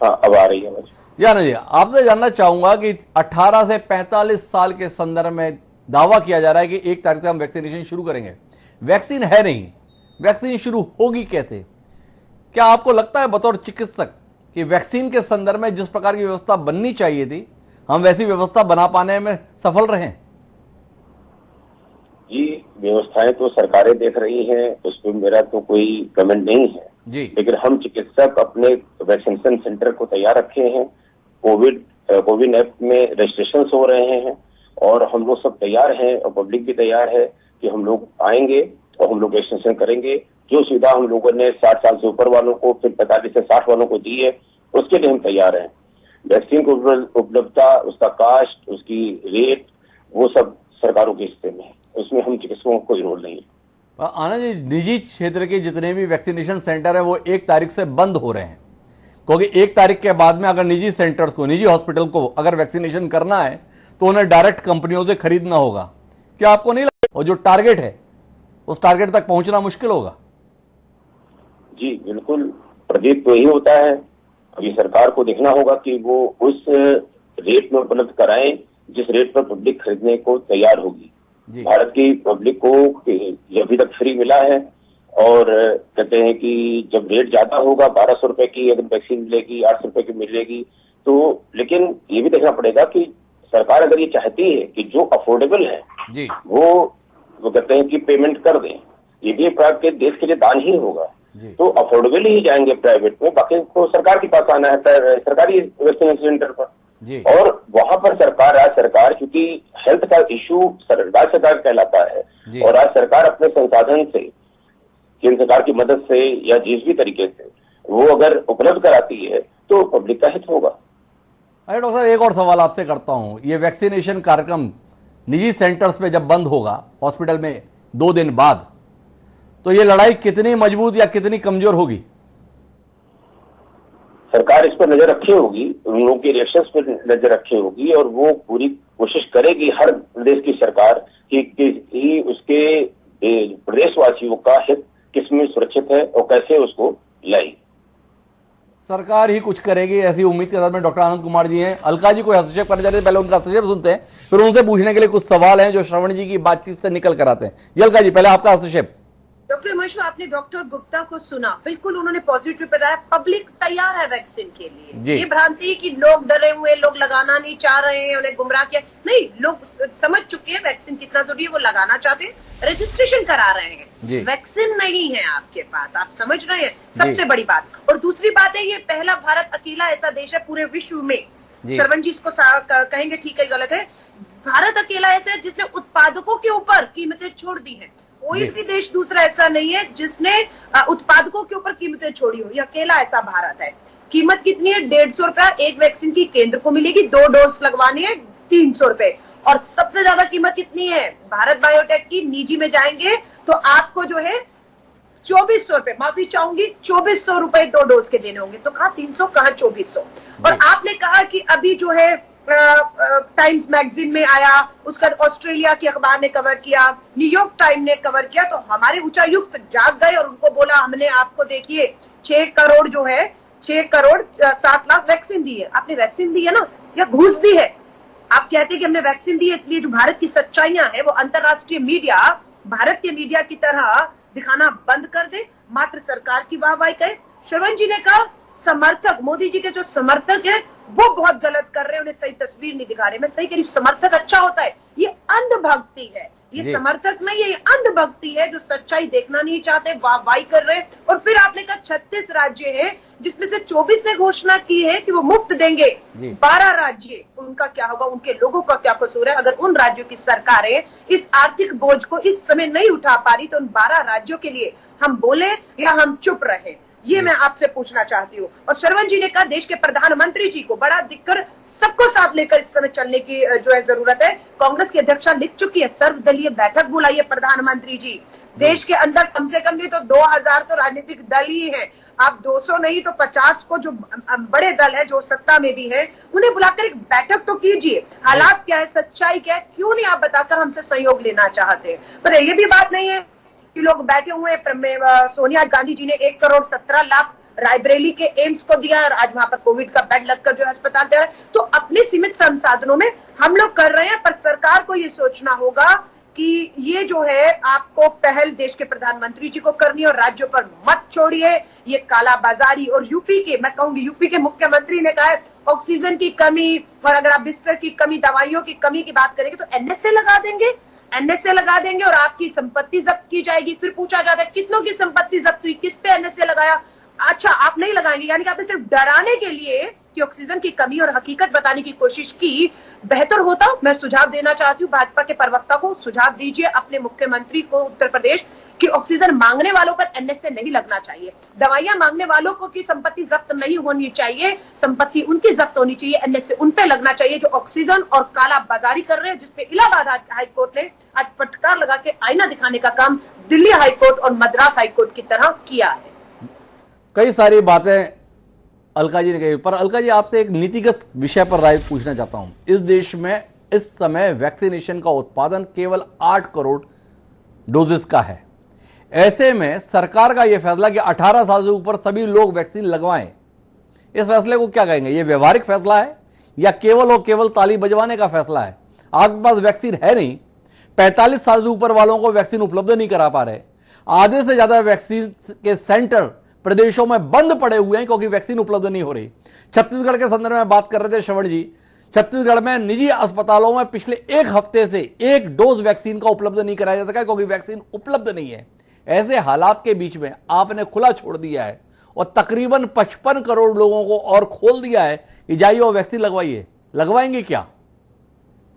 हाँ, अब आ रही है। जी आनंद जी, आपसे जानना चाहूंगा कि 18 से 45 साल के संदर्भ में दावा किया जा रहा है कि 1 तारीख से हम वैक्सीनेशन शुरू करेंगे। वैक्सीन है नहीं, वैक्सीन शुरू होगी कैसे? क्या आपको लगता है बतौर चिकित्सक कि वैक्सीन के संदर्भ में जिस प्रकार की व्यवस्था बननी चाहिए थी, हम वैसी व्यवस्था बना पाने में सफल रहे? जी, व्यवस्थाएं तो सरकारें देख रही हैं, उस पर मेरा तो कोई कमेंट नहीं है जी। लेकिन हम चिकित्सक अपने वैक्सीनेशन सेंटर को तैयार रखे हैं। कोविन ऐप में रजिस्ट्रेशन हो रहे हैं और हम लोग सब तैयार हैं और पब्लिक भी तैयार है कि हम लोग आएंगे और हम लोग वैक्सीनेशन करेंगे। जो सुविधा हम लोगों ने 60 साल से ऊपर वालों को, फिर 45 से 60 वालों को दी है, उसके लिए हम तैयार हैं। वैक्सीन को उपलब्धता, उसका कास्ट, उसकी रेट, वो सब सरकारों के हिस्से में है, उसमें हम चिकित्सकों को कोई रोल नहीं है। आनंद जी, निजी क्षेत्र के जितने भी वैक्सीनेशन सेंटर है वो 1 तारीख से बंद हो रहे हैं, क्योंकि 1 तारीख के बाद में अगर निजी सेंटर्स को, निजी हॉस्पिटल को अगर वैक्सीनेशन करना है तो उन्हें डायरेक्ट कंपनियों से खरीदना होगा। क्या आपको नहीं लगता और जो टारगेट है उस टारगेट तक पहुंचना मुश्किल होगा? जी बिल्कुल, प्रदीप तो यही होता है। अभी सरकार को देखना होगा कि वो उस रेट में उपलब्ध कराएं जिस रेट पर पब्लिक खरीदने को तैयार होगी। भारत की पब्लिक को अभी तक फ्री मिला है और कहते हैं कि जब रेट ज्यादा होगा, 1200 रुपए की अगर वैक्सीन मिलेगी, 800 रुपए की मिलेगी, तो लेकिन ये भी देखना पड़ेगा कि सरकार अगर ये चाहती है कि जो अफोर्डेबल है जी, वो कहते हैं कि पेमेंट कर दें, ये भी प्राइवेट देश के लिए दान ही होगा। तो अफोर्डेबल ही जाएंगे प्राइवेट में, बाकी को सरकार के पास आना है सरकारी वैक्सीनेशन सेंटर पर जी। और वहां पर राज्य सरकार, क्योंकि हेल्थ का इशू राज्य सरकार कहलाता है और राज्य सरकार अपने संसाधन से, केंद्र सरकार की मदद से या जिस भी तरीके से वो अगर उपलब्ध कराती है तो पब्लिक का हित होगा। अरे डॉक्टर साहब, एक और सवाल आपसे करता हूं, ये वैक्सीनेशन कार्यक्रम निजी सेंटर्स में जब बंद होगा हॉस्पिटल में 2 दिन बाद, तो ये लड़ाई कितनी मजबूत या कितनी कमजोर होगी? सरकार इस पर नजर रखे होगी, उन लोगों के रिएक्शंस पर नजर रखे होगी और वो पूरी कोशिश करेगी हर प्रदेश की सरकार कि उसके प्रदेशवासियों का हित किसमें सुरक्षित है और कैसे उसको लाई। सरकार ही कुछ करेगी, ऐसी उम्मीद के साथ में डॉक्टर आनंद कुमार जी हैं। अलका जी कोई हस्तक्षेप करने जा रहे थे, पहले उनका हस्तक्षेप सुनते हैं, फिर उनसे पूछने के लिए कुछ सवाल हैं जो श्रवण जी की बातचीत से निकल कर आते हैं। जी अलका जी, पहले आपका हस्तक्षेप। डॉक्टर हिमांशु, आपने डॉक्टर गुप्ता को सुना, बिल्कुल उन्होंने पॉजिटिव बताया, पब्लिक तैयार है वैक्सीन के लिए। ये भ्रांति है कि लोग डरे हुए, लोग लगाना नहीं चाह रहे हैं, उन्हें गुमराह किया, नहीं, लोग समझ चुके हैं वैक्सीन कितना जरूरी है, वो लगाना चाहते हैं, रजिस्ट्रेशन करा रहे हैं। वैक्सीन नहीं है आपके पास, आप समझ रहे हैं, सबसे बड़ी बात। और दूसरी बात है, ये पहला भारत अकेला ऐसा देश है पूरे विश्व में, श्रवण जी इसको कहेंगे ठीक है गलत है, भारत अकेला ऐसा है जिसने उत्पादकों के ऊपर कीमतें छोड़ दी है। कोई भी देश दूसरा ऐसा नहीं है जिसने उत्पादकों के ऊपर कीमतें छोड़ी हो, ये अकेला ऐसा भारत है। कीमत कितनी है? 150 रुपया एक वैक्सीन की केंद्र को मिलेगी, 2 डोज लगवानी है 300 रुपए। और सबसे ज्यादा कीमत कितनी है? भारत बायोटेक की निजी में जाएंगे तो आपको जो है 2400 रुपए, माफी चाहूंगी 2400 रुपए 2 डोज के देने होंगे। तो कहा 300, कहा 2400। और आपने कहा कि अभी जो है टाइम्स मैगजीन में आया, उसका ऑस्ट्रेलिया की अखबार ने कवर किया, न्यूयॉर्क टाइम ने कवर किया, तो हमारे उच्चायुक्त जाग गए और उनको बोला हमने आपको देखिए 6 करोड़ जो है 6 करोड़ 60 लाख वैक्सीन दी है। आपने वैक्सीन दी है ना या घूस दी है? आप कहते हैं कि हमने वैक्सीन दी है, इसलिए जो भारत की सच्चाइयां है वो अंतरराष्ट्रीय मीडिया भारत के मीडिया की तरह दिखाना बंद कर दे, मात्र सरकार की वाहवाही करे। श्रवण जी ने कहा समर्थक, मोदी जी के जो समर्थक है वो बहुत गलत कर रहे हैं, उन्हें सही तस्वीर नहीं दिखा रहे। मैं सही कह रही हूँ, समर्थक अच्छा होता है, ये अंधभक्ति है, ये समर्थक नहीं है, ये अंधभक्ति है, जो सच्चाई देखना नहीं चाहते, वाहवाही कर रहे हैं। और फिर आपने कहा 36 राज्य हैं जिसमें से 24 ने घोषणा की है कि वो मुफ्त देंगे, 12 राज्य, उनका क्या होगा? उनके लोगों का क्या कसूर है? अगर उन राज्यों की सरकारें इस आर्थिक बोझ को इस समय नहीं उठा पा रही तो उन 12 राज्यों के लिए हम बोले या हम चुप रहे, ये मैं आपसे पूछना चाहती हूँ। और श्रवण जी ने कहा देश के प्रधानमंत्री जी को बड़ा दिक्कत, सबको साथ लेकर इस समय चलने की जो है जरूरत है। कांग्रेस की अध्यक्षा लिख चुकी है, सर्वदलीय बैठक बुलाइए प्रधानमंत्री जी। देश के अंदर कम से कम नहीं तो 2000 तो राजनीतिक दल ही है, आप 200 नहीं तो 50 को जो बड़े दल है जो सत्ता में भी है, उन्हें बुलाकर एक बैठक तो कीजिए। हालात क्या है, सच्चाई क्या है, क्यों नहीं आप बताकर हमसे सहयोग लेना चाहते? पर ये भी बात नहीं है कि लोग बैठे हुए हैं। सोनिया गांधी जी ने 1 करोड़ 17 लाख रायबरेली के एम्स को दिया और आज वहां पर कोविड का बेड लगकर जो अस्पताल दे रहा है। तो अपने सीमित संसाधनों में हम लोग कर रहे हैं, पर सरकार को ये सोचना होगा कि ये जो है आपको पहल देश के प्रधानमंत्री जी को करनी है और राज्यों पर मत छोड़िए ये काला बाजारी। और यूपी के, मैं कहूंगी यूपी के मुख्यमंत्री ने कहा है ऑक्सीजन की कमी और अगर आप बिस्तर की कमी, दवाइयों की कमी की बात करेंगे तो एनएसए लगा देंगे, एनएसए लगा देंगे और आपकी संपत्ति जब्त की जाएगी। फिर पूछा जाता है कितनों की संपत्ति जब्त हुई, किस पे एनएसए लगाया? अच्छा, आप नहीं लगाएंगे, यानी कि आपने सिर्फ डराने के लिए कि ऑक्सीजन की कमी और हकीकत बताने की कोशिश की। बेहतर होता, मैं सुझाव देना चाहती हूँ भाजपा के प्रवक्ता को, सुझाव दीजिए अपने मुख्यमंत्री को उत्तर प्रदेश कि ऑक्सीजन मांगने वालों पर एनएसए नहीं लगना चाहिए, दवाइयां मांगने वालों को की संपत्ति जब्त नहीं होनी चाहिए, संपत्ति उनकी जब्त होनी चाहिए, एनएसए उन पे लगना चाहिए जो ऑक्सीजन और काला बाजारी कर रहे हैं, जिसपे इलाहाबाद हाईकोर्ट ने आज फटकार लगा के आईना दिखाने का काम दिल्ली हाईकोर्ट और मद्रास हाईकोर्ट की तरह किया है। कई सारी बातें अलका जी ने कही, पर अलका जी आपसे एक नीतिगत विषय पर राय पूछना चाहता हूं। इस देश में इस समय वैक्सीनेशन का उत्पादन केवल 8 करोड़ डोजेस का है। ऐसे में सरकार का यह फैसला कि 18 साल से ऊपर सभी लोग वैक्सीन लगवाएं, इस फैसले को क्या कहेंगे? यह व्यवहारिक फैसला है या केवल और केवल ताली बजवाने का फैसला है? आपके पास वैक्सीन है नहीं, 45 साल से ऊपर वालों को वैक्सीन उपलब्ध नहीं करा पा रहे, आधे से ज्यादा वैक्सीन के सेंटर प्रदेशों में बंद पड़े हुए हैं क्योंकि वैक्सीन उपलब्ध नहीं हो रही। छत्तीसगढ़ के संदर्भ में बात कर रहे थे श्रवण जी, छत्तीसगढ़ में निजी अस्पतालों में पिछले एक हफ्ते से एक डोज वैक्सीन का उपलब्ध नहीं कराया जा सका क्योंकि वैक्सीन उपलब्ध नहीं है। ऐसे हालात के बीच में आपने खुला छोड़ दिया है और तकरीबन 55 करोड़ लोगों को और खोल दिया है कि जाइए और वैक्सीन लगवाइए। लगवाएंगे क्या?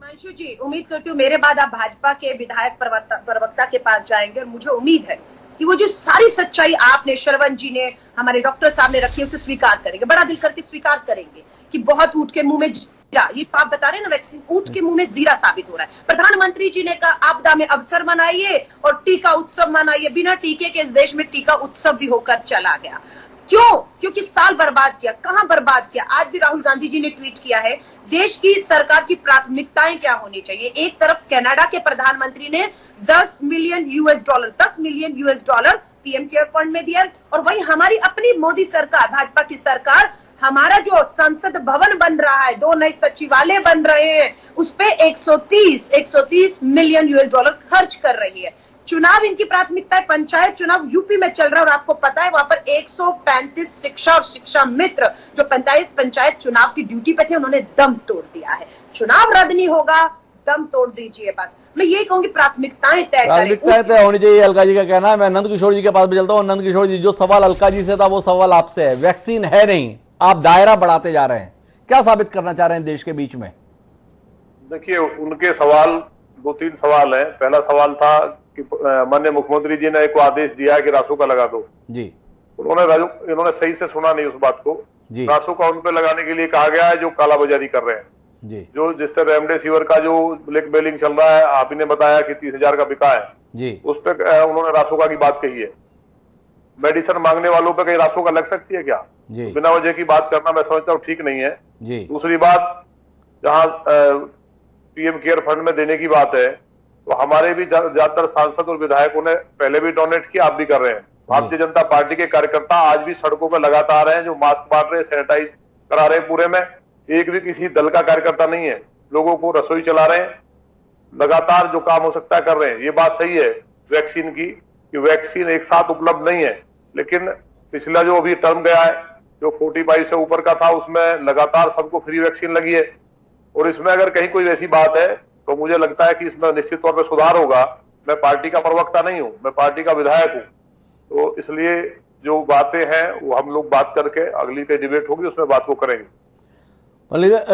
मंशु जी, उम्मीद करती हूँ मेरे बाद आप भाजपा के विधायक प्रवक्ता के पास जाएंगे और मुझे उम्मीद है कि वो जो सारी सच्चाई आपने, श्रवण जी ने, हमारे डॉक्टर साहब ने रखी है, उसे स्वीकार करेंगे, बड़ा दिल करके स्वीकार करेंगे कि बहुत ऊँट के मुंह में जीरा, ये आप बता रहे हैं ना, वैक्सीन ऊँट के मुंह में जीरा साबित हो रहा है। प्रधानमंत्री जी ने कहा आपदा में अवसर मनाइए और टीका उत्सव मनाइए। बिना टीके के इस देश में टीका उत्सव भी होकर चला गया। क्यों? क्योंकि साल बर्बाद किया। कहां बर्बाद किया? आज भी राहुल गांधी जी ने ट्वीट किया है, देश की सरकार की प्राथमिकताएं क्या होनी चाहिए। एक तरफ कनाडा के प्रधानमंत्री ने 10 million US dollar PM care fund में दिया और वही हमारी अपनी मोदी सरकार, भाजपा की सरकार, हमारा जो संसद भवन बन रहा है, 2 नए सचिवालय बन रहे हैं, उस पे 130 मिलियन यूएस डॉलर खर्च कर रही है। चुनाव इनकी प्राथमिकता है। पंचायत चुनाव यूपी में चल रहा है और आपको पता है वहां पर 135 शिक्षा और शिक्षा मित्र जो पंचायत चुनाव की ड्यूटी पे थे, उन्होंने दम तोड़ दिया है। चुनाव रद्द नहीं होगा, दम तोड़ दीजिए। बस मैं ये कहूंगी प्राथमिकताएं तय तय होनी चाहिए। अलका जी का कहना है। मैं नंद किशोर जी के पास भी चलता हूँ। नंद किशोर जी, जो सवाल अलका जी से था वो सवाल आपसे है। वैक्सीन है नहीं, आप दायरा बढ़ाते जा रहे हैं, क्या साबित करना चाह रहे हैं देश के बीच में? देखिए, उनके सवाल 2-3 सवाल है। पहला सवाल था कि माननीय मुख्यमंत्री जी ने एक आदेश दिया है कि रासुका लगा दो जी। इन्होंने सही से सुना नहीं उस बात को। रासुका उन पे लगाने के लिए कहा गया है जो कालाबाजारी कर रहे हैं जी। जो जिससे रेमडेसिविर का जो ब्लैक मेलिंग चल रहा है, आप ही ने बताया कि 30,000 का बिका है जी, उस पे उन्होंने रासुका की बात कही है। मेडिसिन मांगने वालों पे कहीं रासुका लग सकती है क्या? तो बिना वजह की बात करना मैं समझता हूँ ठीक नहीं है जी। दूसरी बात, जहाँ पीएम केयर फंड में देने की बात है, तो हमारे भी ज्यादातर सांसद और विधायकों ने पहले भी डोनेट किया, आप भी कर रहे हैं। भारतीय जनता पार्टी के कार्यकर्ता आज भी सड़कों पर लगातार हैं, जो मास्क बांट रहे हैं, सैनिटाइज करा रहे हैं पूरे में। एक भी किसी दल का कार्यकर्ता नहीं है, लोगों को रसोई चला रहे हैं, लगातार जो काम हो सकता है कर रहे हैं। ये बात सही है वैक्सीन की, कि वैक्सीन एक साथ उपलब्ध नहीं है, लेकिन पिछला जो अभी टर्म गया है, जो 45 से ऊपर का था, उसमें लगातार सबको फ्री वैक्सीन लगी है। और इसमें अगर कहीं कोई ऐसी बात है तो मुझे लगता है कि इसमें निश्चित तौर पर सुधार होगा। मैं पार्टी का प्रवक्ता नहीं हूं, मैं पार्टी का विधायक हूं, तो इसलिए जो बातें हैं वो हम लोग बात करके अगली पे डिबेट होगी, उसमें बात को करेंगे।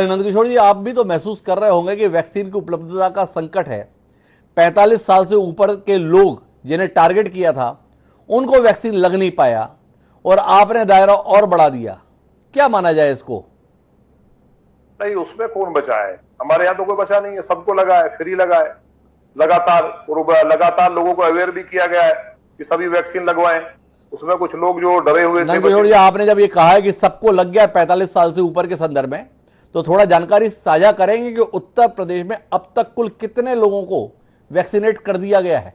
नंदकिशोर जी, आप भी तो महसूस कर रहे होंगे कि वैक्सीन की उपलब्धता का संकट है। 45 साल से ऊपर के लोग जिन्हें टारगेट किया था, उनको वैक्सीन लग नहीं पाया और आपने दायरा और बढ़ा दिया। क्या माना जाए इसको? नहीं, उसमें कौन बचा है? हमारे यहाँ तो कोई बचा नहीं है, सबको लगा है, फ्री लगा है लगातार लोगों को अवेयर भी किया गया है कि सभी वैक्सीन लगवाएं। उसमें कुछ लोग जो डरे हुए थे। आपने जब ये कहा है कि सबको लग गया 45 साल से ऊपर के संदर्भ में, तो थोड़ा जानकारी साझा करेंगे कि उत्तर प्रदेश में अब तक कुल कितने लोगों को वैक्सीनेट कर दिया गया है?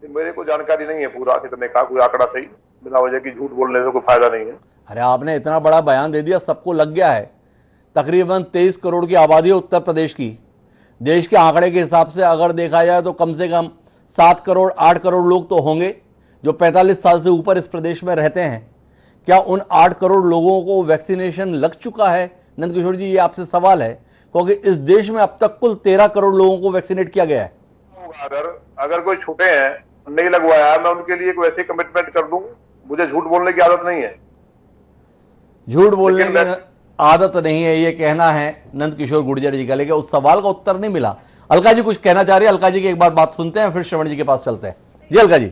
मेरे को जानकारी नहीं है पूरा कितने का, कोई आंकड़ा सही, बिना वजह की झूठ बोलने से कोई फायदा नहीं है। अरे आपने इतना बड़ा बयान दे दिया, सबको लग गया है। तकरीबन 23 करोड़ की आबादी है उत्तर प्रदेश की। देश के आंकड़े के हिसाब से अगर देखा जाए तो कम से कम 7 करोड़ 8 करोड़ लोग तो होंगे जो 45 साल से ऊपर इस प्रदेश में रहते हैं। क्या उन 8 करोड़ लोगों को वैक्सीनेशन लग चुका है? नंदकिशोर जी, ये आपसे सवाल है, क्योंकि इस देश में अब तक कुल 13 करोड़ लोगों को वैक्सीनेट किया गया है। अगर कोई छूटे हैं, नहीं लगवाया है, मैं उनके लिए वैसे कमिटमेंट कर दूं। मुझे झूठ बोलने की आदत नहीं है। झूठ बोलने की आदत नहीं है, ये कहना है नंदकिशोर गुर्जर जी का, लेकिन उस सवाल का उत्तर नहीं मिला। अलका जी कुछ कहना चाह रही है? अलका जी की एक बार बात सुनते हैं, फिर श्रवण जी के पास चलते हैं। जी अलका जी।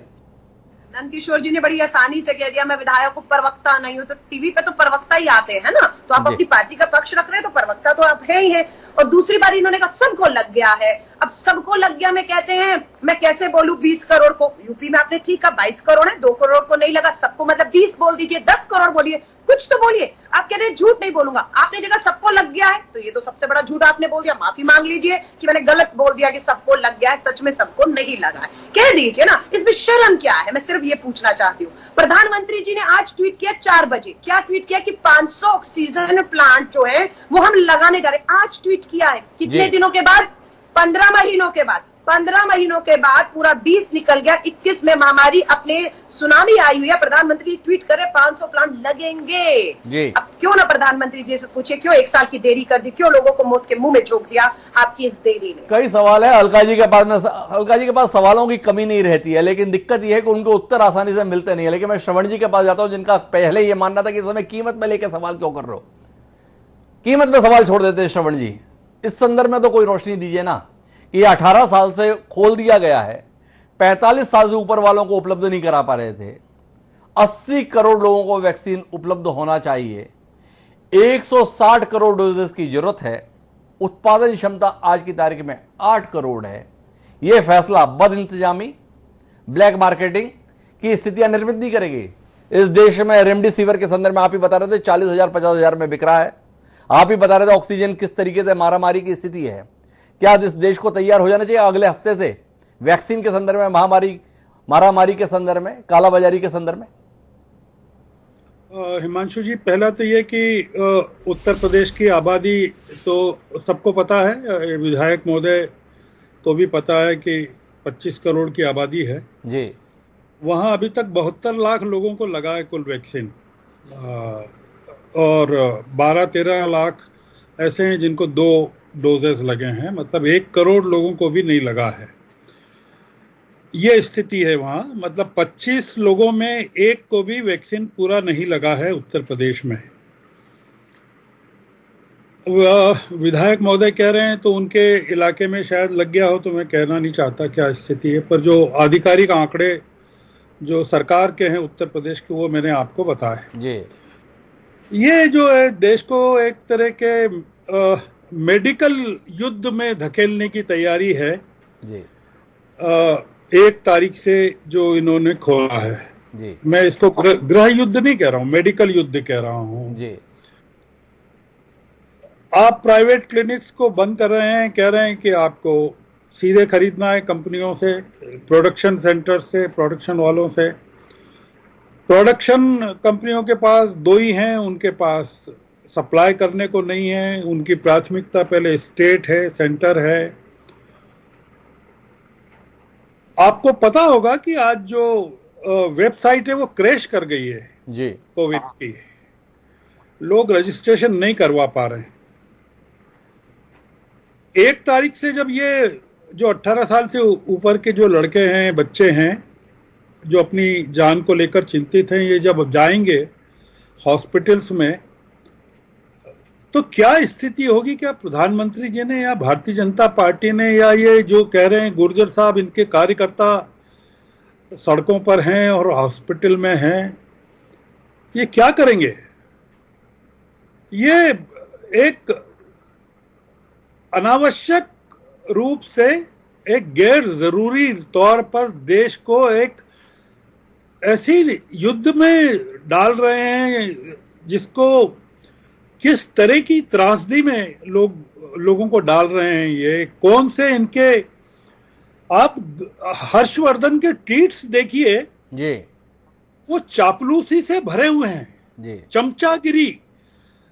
नंदकिशोर जी ने बड़ी आसानी से कह दिया मैं विधायक को प्रवक्ता नहीं हूं। तो टीवी पे तो प्रवक्ता ही आते हैं ना, तो आप अपनी पार्टी का पक्ष रख रहे हैं तो प्रवक्ता तो आप है ही है। और दूसरी बार इन्होंने कहा सबको लग गया है। अब सबको लग गया में कहते हैं, मैं कैसे बोलूं 20 करोड़ को? यूपी में आपने ठीक है 22 करोड़ है, 2 करोड़ को नहीं लगा, सबको मतलब 20 बोल दीजिए, 10 करोड़ बोलिए, कुछ तो बोलिए। आप कह रहे हैं झूठ नहीं बोलूंगा, आपने जगह सबको लग गया है, तो ये तो सबसे बड़ा झूठ आपने बोल दिया। माफी मांग लीजिए कि मैंने गलत बोल दिया कि सबको लग गया है, सच में सबको नहीं लगा है, कह दीजिए ना। इसमें शर्म क्या है? मैं सिर्फ ये पूछना चाहती हूँ। प्रधानमंत्री जी ने आज ट्वीट किया 4 बजे, क्या ट्वीट किया कि 500 ऑक्सीजन प्लांट जो है वो हम लगाने जा रहे हैं। आज ट्वीट किया है, कितने दिनों के बाद? 15 महीनों के बाद। 15 महीनों के बाद पूरा 20 निकल गया, 21 में महामारी अपने सुनामी आई हुई है। प्रधानमंत्री ट्वीट करे 500 प्लांट लगेंगे जी। अब क्यों ना प्रधानमंत्री जी से पूछे, क्यों 1 साल की देरी कर दी, क्यों लोगों को मौत के मुंह में झोंक दिया आपकी इस देरी ने? कई सवाल है अलका जी के पास सवालों की कमी नहीं रहती है, लेकिन दिक्कत यह है कि उनको उत्तर आसानी से मिलते नहीं है। लेकिन मैं श्रवण जी के पास जाता हूं, जिनका पहले यह मानना था कि इस समय कीमत में लेकर सवाल क्यों कर रहे हो, कीमत में सवाल छोड़ देते हैं श्रवण जी। इस संदर्भ में तो कोई रोशनी दीजिए ना। ये 18 साल से खोल दिया गया है, 45 साल से ऊपर वालों को उपलब्ध नहीं करा पा रहे थे, 80 करोड़ लोगों को वैक्सीन उपलब्ध होना चाहिए, 160 करोड़ डोजेस की जरूरत है, उत्पादन क्षमता आज की तारीख में 8 करोड़ है। यह फैसला बद इंतजामी, ब्लैक मार्केटिंग की स्थितियां निर्मित नहीं करेगी। इस देश में रेमडेसिविर के संदर्भ में आप ही बता रहे थे 40,000 50,000 में बिक रहा है। आप ही बता रहे थे ऑक्सीजन किस तरीके से मारामारी की स्थिति है। क्या इस देश को तैयार हो जाना चाहिए अगले हफ्ते से वैक्सीन के संदर्भ में, महामारी मारामारी के संदर्भ में, कालाबाजारी के संदर्भ में? हिमांशु जी, पहला तो ये कि उत्तर प्रदेश की आबादी तो सबको पता है, विधायक महोदय को भी पता है कि 25 करोड़ की आबादी है जी। वहाँ अभी तक 72 लाख लोगों को लगा है कुल वैक्सीन, और 12-13 लाख ऐसे हैं जिनको 2 डोजेस लगे हैं, मतलब 1 करोड़ लोगों को भी नहीं लगा है। ये स्थिति है वहाँ, मतलब 25 लोगों में 1 को भी वैक्सीन पूरा नहीं लगा है उत्तर प्रदेश में। विधायक महोदय कह रहे हैं तो उनके इलाके में शायद लग गया हो, तो मैं कहना नहीं चाहता क्या स्थिति है, पर जो आधिकारिक आंकड़े जो सरकार के हैं उत्तर प्रदेश के, वो मैंने आपको बताया जी। ये जो है देश को एक तरह के मेडिकल युद्ध में धकेलने की तैयारी है जी। 1 तारीख से जो इन्होंने खोला है जी। मैं इसको गृह युद्ध नहीं कह रहा हूं, मेडिकल युद्ध कह रहा हूं जी। आप प्राइवेट क्लिनिक्स को बंद कर रहे हैं, कह रहे हैं कि आपको सीधे खरीदना है कंपनियों से, प्रोडक्शन सेंटर से, प्रोडक्शन वालों से। प्रोडक्शन कंपनियों के पास 2 ही हैं, उनके पास सप्लाई करने को नहीं है, उनकी प्राथमिकता पहले स्टेट है, सेंटर है। आपको पता होगा कि आज जो वेबसाइट है वो क्रैश कर गई है जी, कोविड की। लोग रजिस्ट्रेशन नहीं करवा पा रहे हैं। 1 तारीख से जब ये जो 18 साल से ऊपर के जो लड़के हैं, बच्चे हैं, जो अपनी जान को लेकर चिंतित हैं, ये जब जाएंगे हॉस्पिटल्स में, तो क्या स्थिति होगी? क्या प्रधानमंत्री जी ने या भारतीय जनता पार्टी ने या ये जो कह रहे हैं गुर्जर साहब, इनके कार्यकर्ता सड़कों पर हैं और हॉस्पिटल में हैं, ये क्या करेंगे? ये एक अनावश्यक रूप से एक गैर जरूरी तौर पर देश को एक ऐसी युद्ध में डाल रहे हैं जिसको किस तरह की त्रासदी में लोगों को डाल रहे हैं। ये कौन से इनके, आप हर्षवर्धन के ट्वीट्स देखिए जी, वो चापलूसी से भरे हुए हैं जी, चमचागिरी।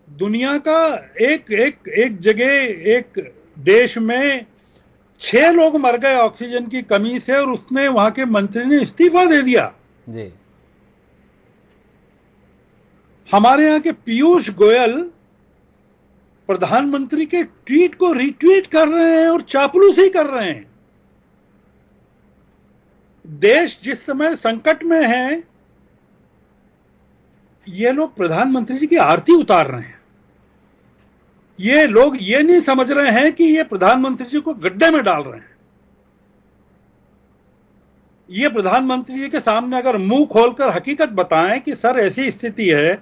दुनिया का एक जगह एक देश में 6 लोग मर गए ऑक्सीजन की कमी से, और उसने वहां के मंत्री ने इस्तीफा दे दिया जी। हमारे यहाँ के पीयूष गोयल प्रधानमंत्री के ट्वीट को रीट्वीट कर रहे हैं और चापलूसी कर रहे हैं। देश जिस समय संकट में है, ये लोग प्रधानमंत्री जी की आरती उतार रहे हैं। ये लोग ये नहीं समझ रहे हैं कि ये प्रधानमंत्री जी को गड्ढे में डाल रहे हैं। ये प्रधानमंत्री जी के सामने अगर मुंह खोलकर हकीकत बताएं कि सर ऐसी स्थिति है,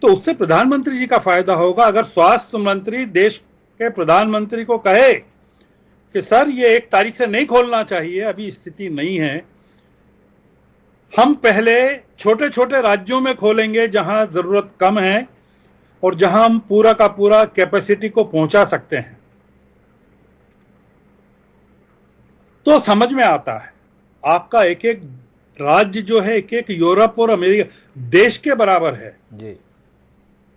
तो उससे प्रधानमंत्री जी का फायदा होगा। अगर स्वास्थ्य मंत्री देश के प्रधानमंत्री को कहे कि सर ये 1 तारीख से नहीं खोलना चाहिए, अभी स्थिति नहीं है, हम पहले छोटे छोटे राज्यों में खोलेंगे जहां जरूरत कम है और जहां हम पूरा का पूरा कैपेसिटी को पहुंचा सकते हैं, तो समझ में आता है। आपका एक एक राज्य जो है एक एक यूरोप और अमेरिका देश के बराबर है जी।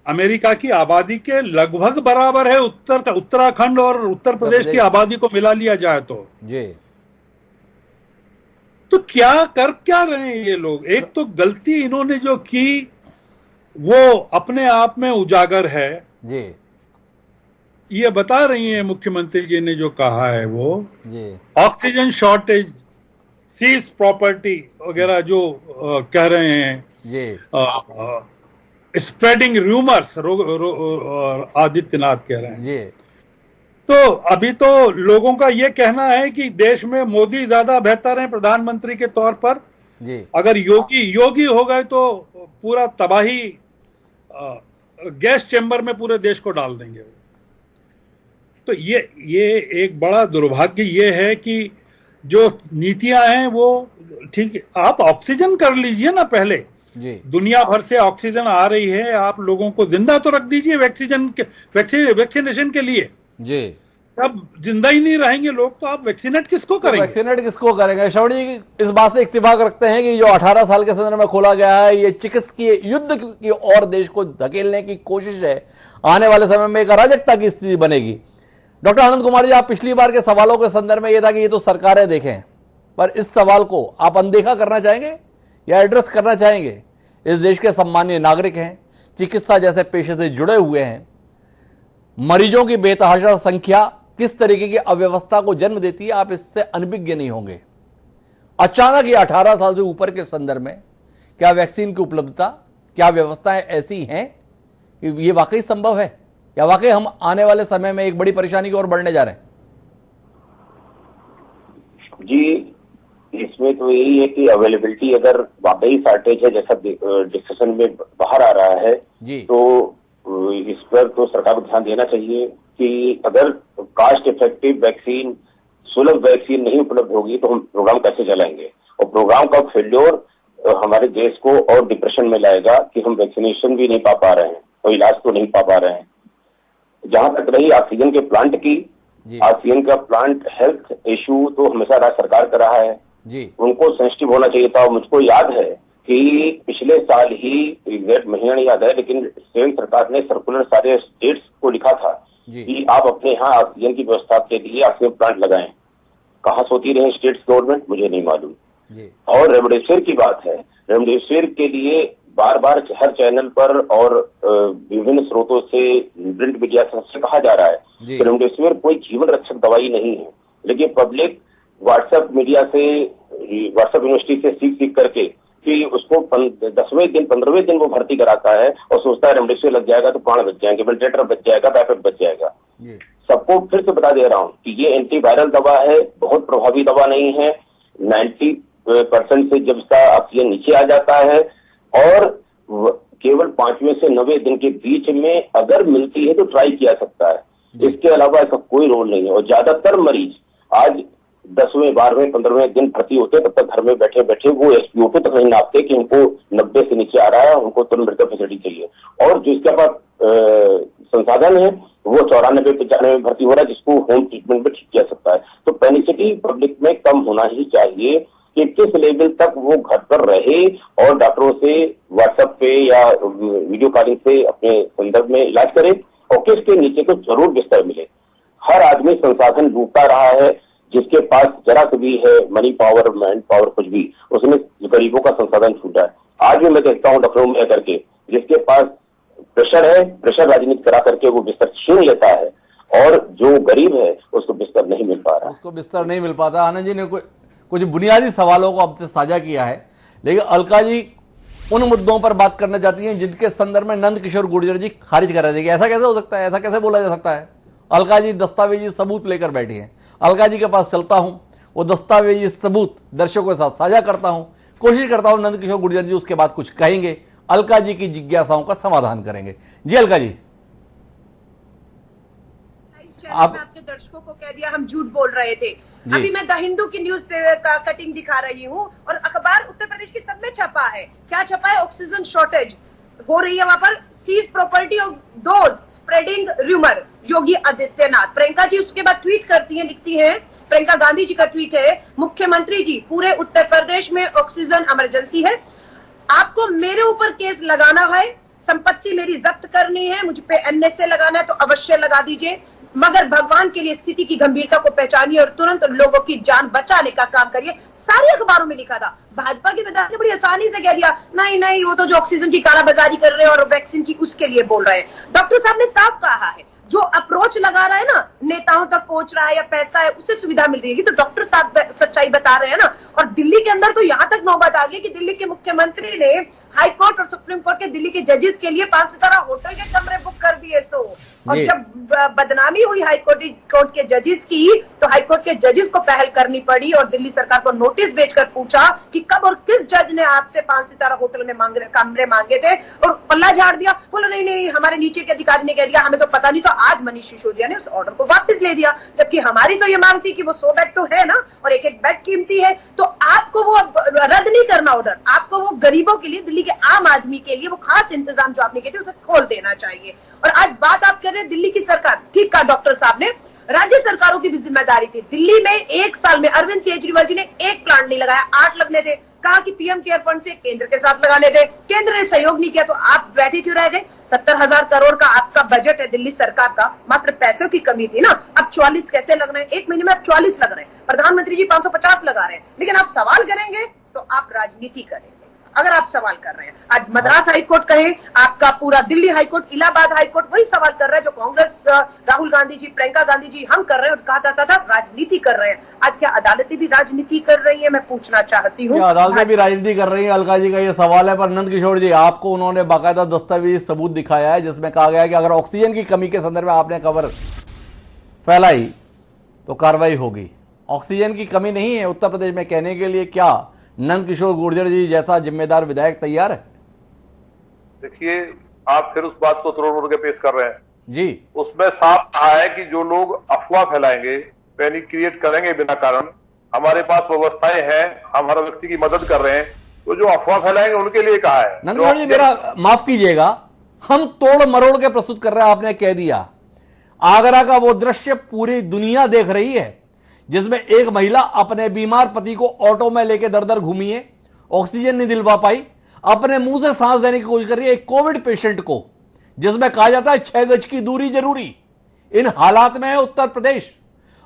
अमेरिका की आबादी के लगभग बराबर है उत्तराखंड और उत्तर प्रदेश की आबादी को मिला लिया जाए तो जी। तो क्या रहे हैं ये लोग? एक तो गलती इन्होंने जो की वो अपने आप में उजागर है जी। ये बता रही हैं मुख्यमंत्री जी ने जो कहा है वो जी। ऑक्सीजन शॉर्टेज, सीज प्रॉपर्टी वगैरह जो कह रहे हैं जी, स्प्रेडिंग रूमर्स आदित्यनाथ कह रहे हैं जी। तो अभी तो लोगों का ये कहना है कि देश में मोदी ज्यादा बेहतर है प्रधानमंत्री के तौर पर जी। अगर योगी हो गए तो पूरा तबाही गैस चेंबर में पूरे देश को डाल देंगे। तो ये एक बड़ा दुर्भाग्य ये है कि जो नीतियां हैं वो ठीक है, आप ऑक्सीजन कर लीजिए ना पहले जी। दुनिया भर से ऑक्सीजन आ रही है, आप लोगों को जिंदा तो रख दीजिए वैक्सीनेशन के लिए जी। अब जिंदा ही नहीं रहेंगे लोग तो आप वैक्सीनेट किसको करेंगे? वैक्सीनेट किसको करेंगे? श्रवण जी इस बात से इत्तेफाक रखते हैं कि जो 18 साल के संदर्भ में खोला गया है ये चिकित्सकीय युद्ध की और देश को धकेलने की कोशिश है, आने वाले समय में एक अराजकता की स्थिति बनेगी। डॉक्टर आनंद कुमार जी, आप पिछली बार के सवालों के संदर्भ में यह था कि ये तो सरकारें देखें, पर इस सवाल को आप अनदेखा करना चाहेंगे या एड्रेस करना चाहेंगे? इस देश के सम्मानीय नागरिक हैं, चिकित्सा जैसे पेशे से जुड़े हुए हैं, मरीजों की बेतहाशा संख्या किस तरीके की अव्यवस्था को जन्म देती है आप इससे अनभिज्ञ नहीं होंगे। अचानक ये 18 साल से ऊपर के संदर्भ में क्या वैक्सीन की उपलब्धता, क्या व्यवस्थाएं ऐसी हैं कि ये वाकई संभव है या वाकई हम आने वाले समय में एक बड़ी परेशानी की ओर बढ़ने जा रहे हैं? जी, इसमें तो यही है कि अवेलेबिलिटी अगर वाकई शॉर्टेज है जैसा डिस्कशन में बाहर आ रहा है जी, तो इस पर तो सरकार को ध्यान देना चाहिए कि अगर कॉस्ट इफेक्टिव वैक्सीन, सुलभ वैक्सीन नहीं उपलब्ध होगी तो हम प्रोग्राम कैसे चलाएंगे? और प्रोग्राम का फेल्योर हमारे देश को और डिप्रेशन में लाएगा कि हम वैक्सीनेशन भी नहीं पा रहे हैं और इलाज तो नहीं पा रहे हैं। जहां तक रही ऑक्सीजन के प्लांट की, ऑक्सीजन का प्लांट हेल्थ इशू तो हमेशा राज्य सरकार कर रहा है जी। उनको सेंसिटिव होना चाहिए था। मुझको याद है कि पिछले साल ही, एग्जैक्ट महीना नहीं याद है, लेकिन सेंट्रल सरकार ने सर्कुलर सारे स्टेट्स को लिखा था कि आप अपने यहाँ ऑक्सीजन की व्यवस्था के लिए ऑक्सीजन प्लांट लगाएं। कहाँ सोती रहे स्टेट्स गवर्नमेंट मुझे नहीं मालूम। और रेमडेसिविर की बात है, रेमडेसिविर के लिए बार बार हर चैनल पर और विभिन्न स्रोतों से, प्रिंट मीडिया से कहा जा रहा है कि रेमडेसिविर कोई जीवन रक्षक दवाई नहीं है, लेकिन पब्लिक व्हाट्सएप मीडिया से, व्हाट्सएप यूनिवर्सिटी से सीख करके कि उसको 10वें दिन 15वें दिन वो भर्ती कराता है और सोचता है रेमडेसिविर लग जाएगा तो प्राण बच जाएंगे, वेंटिलेटर बच जाएगा, बैकअप बच जाएगा। सबको फिर से बता दे रहा हूँ कि ये एंटीवायरल दवा है, बहुत प्रभावी दवा नहीं है। 90% से जब इसका ऑक्सीजन नीचे आ जाता है और केवल 5वें से 9वें दिन के बीच में अगर मिलती है तो ट्राई किया सकता है, इसके अलावा इसका कोई रोल नहीं है। और ज्यादातर मरीज आज 10वें 12वें 15वें दिन भर्ती होते हैं, तब तक घर में बैठे बैठे वो SpO2 तक नहीं नापते कि उनको 90 से नीचे आ रहा है, उनको तुरंत मेडिकल फैसिलिटी चाहिए। और जिसके पास संसाधन है वो 94-95 में भर्ती हो रहा है, जिसको होम ट्रीटमेंट में ठीक किया सकता है। तो पैनिसिटी पब्लिक में कम होना ही चाहिए कि किस लेवल तक वो घर पर रहे और डॉक्टरों से व्हाट्सएप पे या वीडियो कॉलिंग से अपने संदर्भ में इलाज करे और किसके नीचे को जरूर बिस्तर मिले। हर आदमी संसाधन ढूंढता रहा है, जिसके पास जरा भी है मनी पावर, मैन पावर, कुछ भी, उसमें गरीबों का संसाधन छूटा है। आज भी मैं देखता हूँ डॉक्टरों में करके जिसके पास प्रेशर है, प्रेशर राजनीति करा करके वो बिस्तर छीन लेता है और जो गरीब है उसको बिस्तर नहीं मिल पा रहा, उसको बिस्तर नहीं मिल पाता। आनंद जी ने कुछ बुनियादी सवालों को आपसे साझा किया है, लेकिन अलका जी उन मुद्दों पर बात करना चाहती हैं जिनके संदर्भ में नंद किशोर गुर्जर जी खारिज कर रहे थे कि ऐसा कैसे हो सकता है, ऐसा कैसे बोला जा सकता है। अलका जी दस्तावेजी सबूत लेकर बैठी हैं, अलका जी के पास चलता हूं, वो दस्तावेजी सबूत दर्शकों के साथ साझा करता हूं, कोशिश करता हूं नंद किशोर गुर्जर जी उसके बाद कुछ कहेंगे, अलका जी की जिज्ञासाओं का समाधान करेंगे। जी अलका जी, आपके दर्शकों को कह दिया हम झूठ बोल रहे थे। अभी मैं द हिंदू की न्यूज का कटिंग दिखा रही हूँ और अखबार उत्तर प्रदेश की सब में छपा है। क्या छपा है? ऑक्सीजन शॉर्टेज हो रही है वहां पर, seize property of those spreading rumour, Yogi Adityanath. Priyanka ji उसके बाद ट्वीट करती हैं, लिखती हैं, प्रियंका गांधी जी का ट्वीट है, मुख्यमंत्री जी पूरे उत्तर प्रदेश में ऑक्सीजन इमरजेंसी है, आपको मेरे ऊपर केस लगाना है, संपत्ति मेरी जब्त करनी है, मुझ पे NSA लगाना है तो अवश्य लगा दीजिए, मगर भगवान के लिए स्थिति की गंभीरता को पहचानिए और तुरंत लोगों की जान बचाने का काम करिए। सारे अखबारों में लिखा था। भाजपा के नेता ने बड़ी आसानी से कह दिया नहीं नहीं वो तो जो ऑक्सीजन की कालाबाजारी कर रहे हैं और वैक्सीन की उसके लिए बोल रहे हैं। डॉक्टर साहब ने साफ कहा है जो अप्रोच लगा रहा है ना, नेताओं तक पहुंच रहा है या पैसा है उससे सुविधा मिल रही है, तो डॉक्टर साहब सच्चाई बता रहे हैं ना। और दिल्ली के अंदर तो यहां तक नौबत आ गई कि दिल्ली के मुख्यमंत्री ने हाई कोर्ट और सुप्रीम कोर्ट के दिल्ली के जजेस के लिए 5 सितारा होटल के कमरे बुक कर दिए। और जब बदनामी हुई हाई कोर्ट के जजेस की, तो हाई कोर्ट के जजेस को पहल करनी पड़ी और दिल्ली सरकार को नोटिस भेजकर पूछा कि कब और किस जज ने आपसे 5 सितारा होटल में कमरे मांगे थे, और पल्ला झाड़ दिया। बोला नहीं नहीं हमारे नीचे के अधिकारी ने कह दिया हमें तो पता नहीं। तो आज मनीष सिसोदिया ने उस ऑर्डर को वापस ले दिया, जबकि हमारी तो ये मांग थी कि वो 100 बेड तो है ना और एक एक बेड कीमती है, तो आपको वो रद्द नहीं करना ऑर्डर, आपको वो गरीबों के लिए, दिल्ली के आम आदमी के लिए वो खास इंतजाम जो आपने किए थे उसे खोल देना चाहिए। और आज बात आप कर रहे हैं दिल्ली की सरकार, ठीक कहा डॉक्टर साहब ने, राज्य सरकारों की भी जिम्मेदारी थी। दिल्ली में 1 साल में अरविंद केजरीवाल जी ने एक प्लांट नहीं लगाया, 8 लगने थे। कहा कि पीएम केयर फंड से केंद्र के साथ लगाने थे, केंद्र ने सहयोग नहीं किया, तो आप बैठे क्यों रह गए? 70,000 करोड़ का आपका बजट है दिल्ली सरकार का, मात्र पैसों की कमी थी ना। अब 44 कैसे लग रहे हैं? 1 महीने में अब 44 लग रहे हैं। प्रधानमंत्री जी 550 लगा रहे हैं। लेकिन आप सवाल करेंगे तो आप राजनीति करेंगे। अगर आप सवाल कर रहे हैं, आज मद्रास हाईकोर्ट कहें, आपका पूरा दिल्ली हाईकोर्ट, इलाहाबाद हाईकोर्ट वही सवाल कर रहा है जो कांग्रेस, राहुल गांधी जी, प्रियंका गांधी जी हम कर रहे हैं, और कहा जाता था राजनीति कर रहे हैं। आज क्या अदालतें भी राजनीति कर रही है? मैं पूछना चाहती हूँ। अदालतें भी राजनीति कर रही है? अलका जी का ये सवाल है। पर नंद किशोर जी, आपको उन्होंने बाकायदा दस्तावेजी सबूत दिखाया है जिसमें कहा गया है कि अगर ऑक्सीजन की कमी के संदर्भ में आपने खबर फैलाई तो कार्रवाई होगी। ऑक्सीजन की कमी नहीं है उत्तर प्रदेश में कहने के लिए क्या नंद किशोर गुर्जर जी जैसा जिम्मेदार विधायक तैयार है? देखिए, आप फिर उस बात को तोड़ के पेश कर रहे हैं जी। उसमें साफ कहा है कि जो लोग अफवाह फैलाएंगे, पैनिक क्रिएट करेंगे बिना कारण, हमारे पास व्यवस्थाएं हैं, हम हर व्यक्ति की मदद कर रहे हैं, तो जो अफवाह फैलाएंगे उनके लिए कहा है। नंद किशोर जी मेरा माफ कीजिएगा, हम तोड़ मरोड़ के प्रस्तुत कर रहे हैं। आपने कह दिया आगरा का वो दृश्य पूरी दुनिया देख रही है जिसमें एक महिला अपने बीमार पति को ऑटो में लेके दर दर घूमी है, ऑक्सीजन नहीं दिलवा पाई, अपने मुंह से सांस देने की कोशिश कर रही है एक कोविड पेशेंट को, जिसमें कहा जाता है 6 गज की दूरी जरूरी। इन हालात में है उत्तर प्रदेश।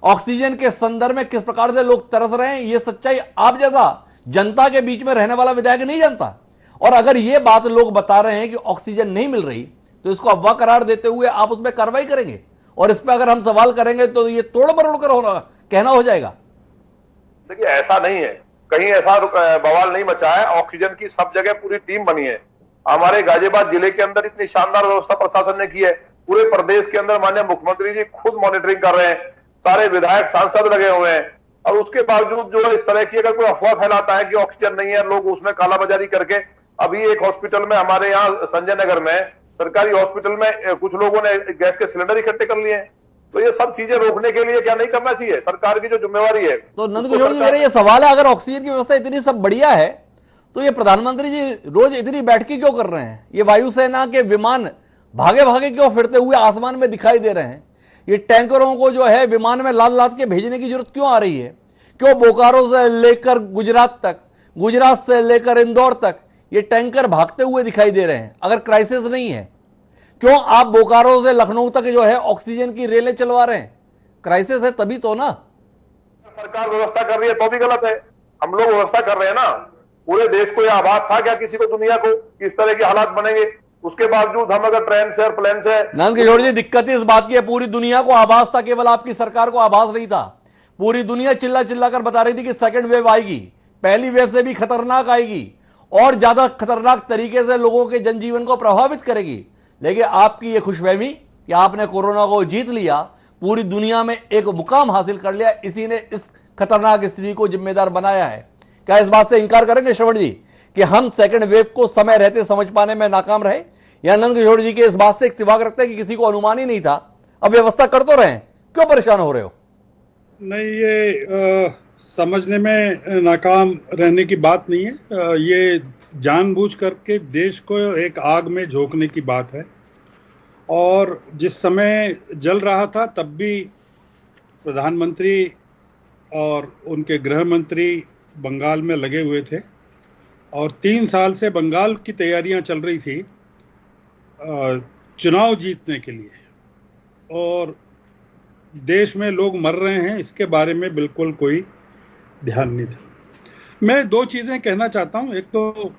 ऑक्सीजन के संदर्भ में किस प्रकार से लोग तरस रहे हैं, यह सच्चाई आप जैसा जनता के बीच में रहने वाला विधायक नहीं जानता। और अगर यह बात लोग बता रहे हैं कि ऑक्सीजन नहीं मिल रही, तो इसको अफवाह करार देते हुए आप उसमें कार्रवाई करेंगे, और इस पर अगर हम सवाल करेंगे तो ये तोड़ मरोड़ कर कहना हो जाएगा। देखिए, ऐसा नहीं है, कहीं ऐसा बवाल नहीं मचा है। ऑक्सीजन की सब जगह पूरी टीम बनी है। हमारे गाजियाबाद जिले के अंदर इतनी शानदार व्यवस्था प्रशासन ने की है। पूरे प्रदेश के अंदर माननीय मुख्यमंत्री जी खुद मॉनिटरिंग कर रहे हैं, सारे विधायक सांसद लगे हुए हैं, और उसके बावजूद जो इस तरह की अगर कोई अफवाह फैलाता है कि ऑक्सीजन नहीं है, लोग उसमें कालाबाजारी करके, अभी एक हॉस्पिटल में हमारे यहाँ संजय नगर में सरकारी हॉस्पिटल में कुछ लोगों ने गैस के सिलेंडर इकट्ठे कर लिए हैं। तो ये सब चीजें रोकने के लिए क्या नहीं करना चाहिए? सरकार की जो जिम्मेवारी है। तो नंद किशोर जी मेरा ये सवाल है, अगर ऑक्सीजन की व्यवस्था इतनी सब बढ़िया है तो ये प्रधानमंत्री जी रोज इतनी बैठकी क्यों कर रहे हैं? ये वायुसेना के विमान भागे भागे क्यों फिरते हुए आसमान में दिखाई दे रहे हैं? ये टैंकरों को जो है विमान में लाद लाद के भेजने की जरूरत क्यों आ रही है? क्यों बोकारो से लेकर गुजरात तक, गुजरात से लेकर इंदौर तक ये टैंकर भागते हुए दिखाई दे रहे हैं? अगर क्राइसिस नहीं है, क्यों आप बोकारो से लखनऊ तक जो है ऑक्सीजन की रेलें चलवा रहे हैं? क्राइसिस है तभी तो ना। सरकार व्यवस्था कर रही है तो भी गलत है। हम लोग व्यवस्था कर रहे हैं ना। पूरे देश को यह आभास था क्या किसी को, दुनिया को, किस तरह के हालात बनेंगे? उसके बावजूद हम अगर ट्रेन से और प्लेन से। नंद किशोर जी, दिक्कत इस बात की है पूरी दुनिया को आभास था, केवल आपकी सरकार को आभास नहीं था। पूरी दुनिया चिल्ला चिल्ला कर बता रही थी कि सेकंड वेव आएगी, पहली वेव से भी खतरनाक आएगी और ज्यादा खतरनाक तरीके से लोगों के जनजीवन को प्रभावित करेगी। लेकिन आपकी ये खुशफहमी कि आपने कोरोना को जीत लिया, पूरी दुनिया में एक मुकाम हासिल कर लिया, इसी ने इस खतरनाक स्थिति को जिम्मेदार बनाया है। क्या इस बात से इंकार करेंगे श्रवण जी कि हम सेकंड वेव को समय रहते समझ पाने में नाकाम रहे, या नंद किशोर जी के इस बात से इत्तेफाक रखते हैं कि किसी को अनुमान ही नहीं था, अब व्यवस्था कर तो रहे, क्यों परेशान हो रहे हो? नहीं, ये समझने में नाकाम रहने की बात नहीं है। ये जानबूझ करके देश को एक आग में झोंकने की बात है। और जिस समय जल रहा था तब भी प्रधानमंत्री और उनके गृह मंत्री बंगाल में लगे हुए थे, और 3 साल से बंगाल की तैयारियां चल रही थी चुनाव जीतने के लिए। और देश में लोग मर रहे हैं इसके बारे में बिल्कुल कोई ध्यान नहीं था। मैं दो चीजें कहना चाहता हूं। एक तो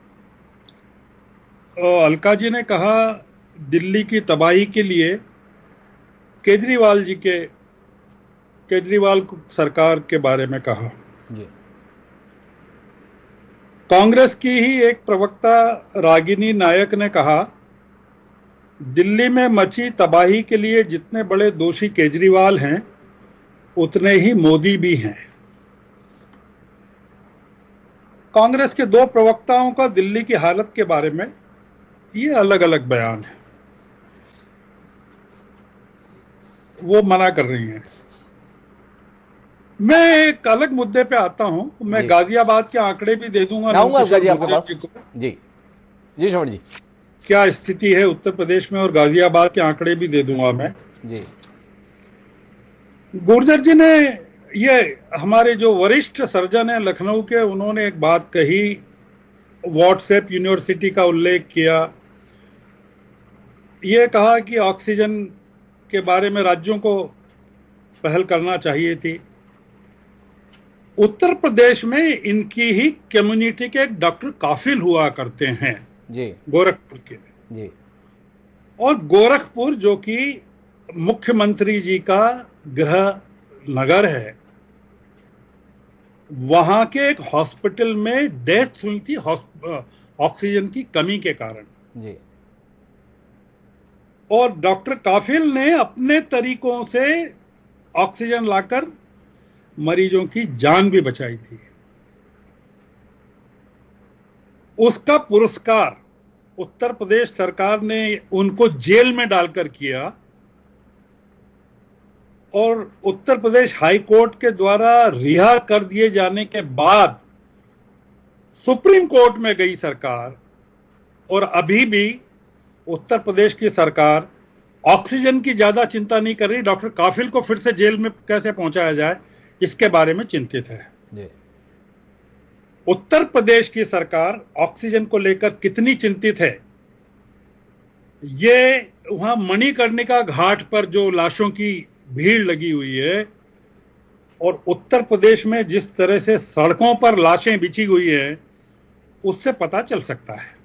अलका जी ने कहा दिल्ली की तबाही के लिए केजरीवाल सरकार के बारे में कहा। कांग्रेस की ही एक प्रवक्ता रागिनी नायक ने कहा दिल्ली में मची तबाही के लिए जितने बड़े दोषी केजरीवाल हैं उतने ही मोदी भी हैं। कांग्रेस के दो प्रवक्ताओं का दिल्ली की हालत के बारे में ये अलग अलग बयान है, वो मना कर रही हैं। मैं एक अलग मुद्दे पे आता हूं। मैं गाजियाबाद के आंकड़े भी दे दूंगा जी जी श्रवण जी, क्या स्थिति है उत्तर प्रदेश में, और गाजियाबाद के आंकड़े भी दे दूंगा मैं जी। गुर्जर जी ने, ये हमारे जो वरिष्ठ सर्जन है लखनऊ के, उन्होंने एक बात कही, व्हाट्सएप यूनिवर्सिटी का उल्लेख किया। ये कहा कि ऑक्सीजन के बारे में राज्यों को पहल करना चाहिए थी। उत्तर प्रदेश में इनकी ही कम्युनिटी के डॉक्टर काफिल हुआ करते हैं जी, गोरखपुर के जी। और गोरखपुर जो कि मुख्यमंत्री जी का गृह नगर है, वहां के एक हॉस्पिटल में डेथ हुई थी ऑक्सीजन की कमी के कारण जी। और डॉक्टर काफिल ने अपने तरीकों से ऑक्सीजन लाकर मरीजों की जान भी बचाई थी। उसका पुरस्कार उत्तर प्रदेश सरकार ने उनको जेल में डालकर किया और उत्तर प्रदेश हाई कोर्ट के द्वारा रिहा कर दिए जाने के बाद सुप्रीम कोर्ट में गई सरकार, और अभी भी उत्तर प्रदेश की सरकार ऑक्सीजन की ज्यादा चिंता नहीं कर रही, डॉक्टर काफिल को फिर से जेल में कैसे पहुंचाया जाए इसके बारे में चिंतित है। उत्तर प्रदेश की सरकार ऑक्सीजन को लेकर कितनी चिंतित है, ये वहां मणिकर्णिका घाट पर जो लाशों की भीड़ लगी हुई है और उत्तर प्रदेश में जिस तरह से सड़कों पर लाशें बिछी हुई हैं, उससे पता चल सकता है।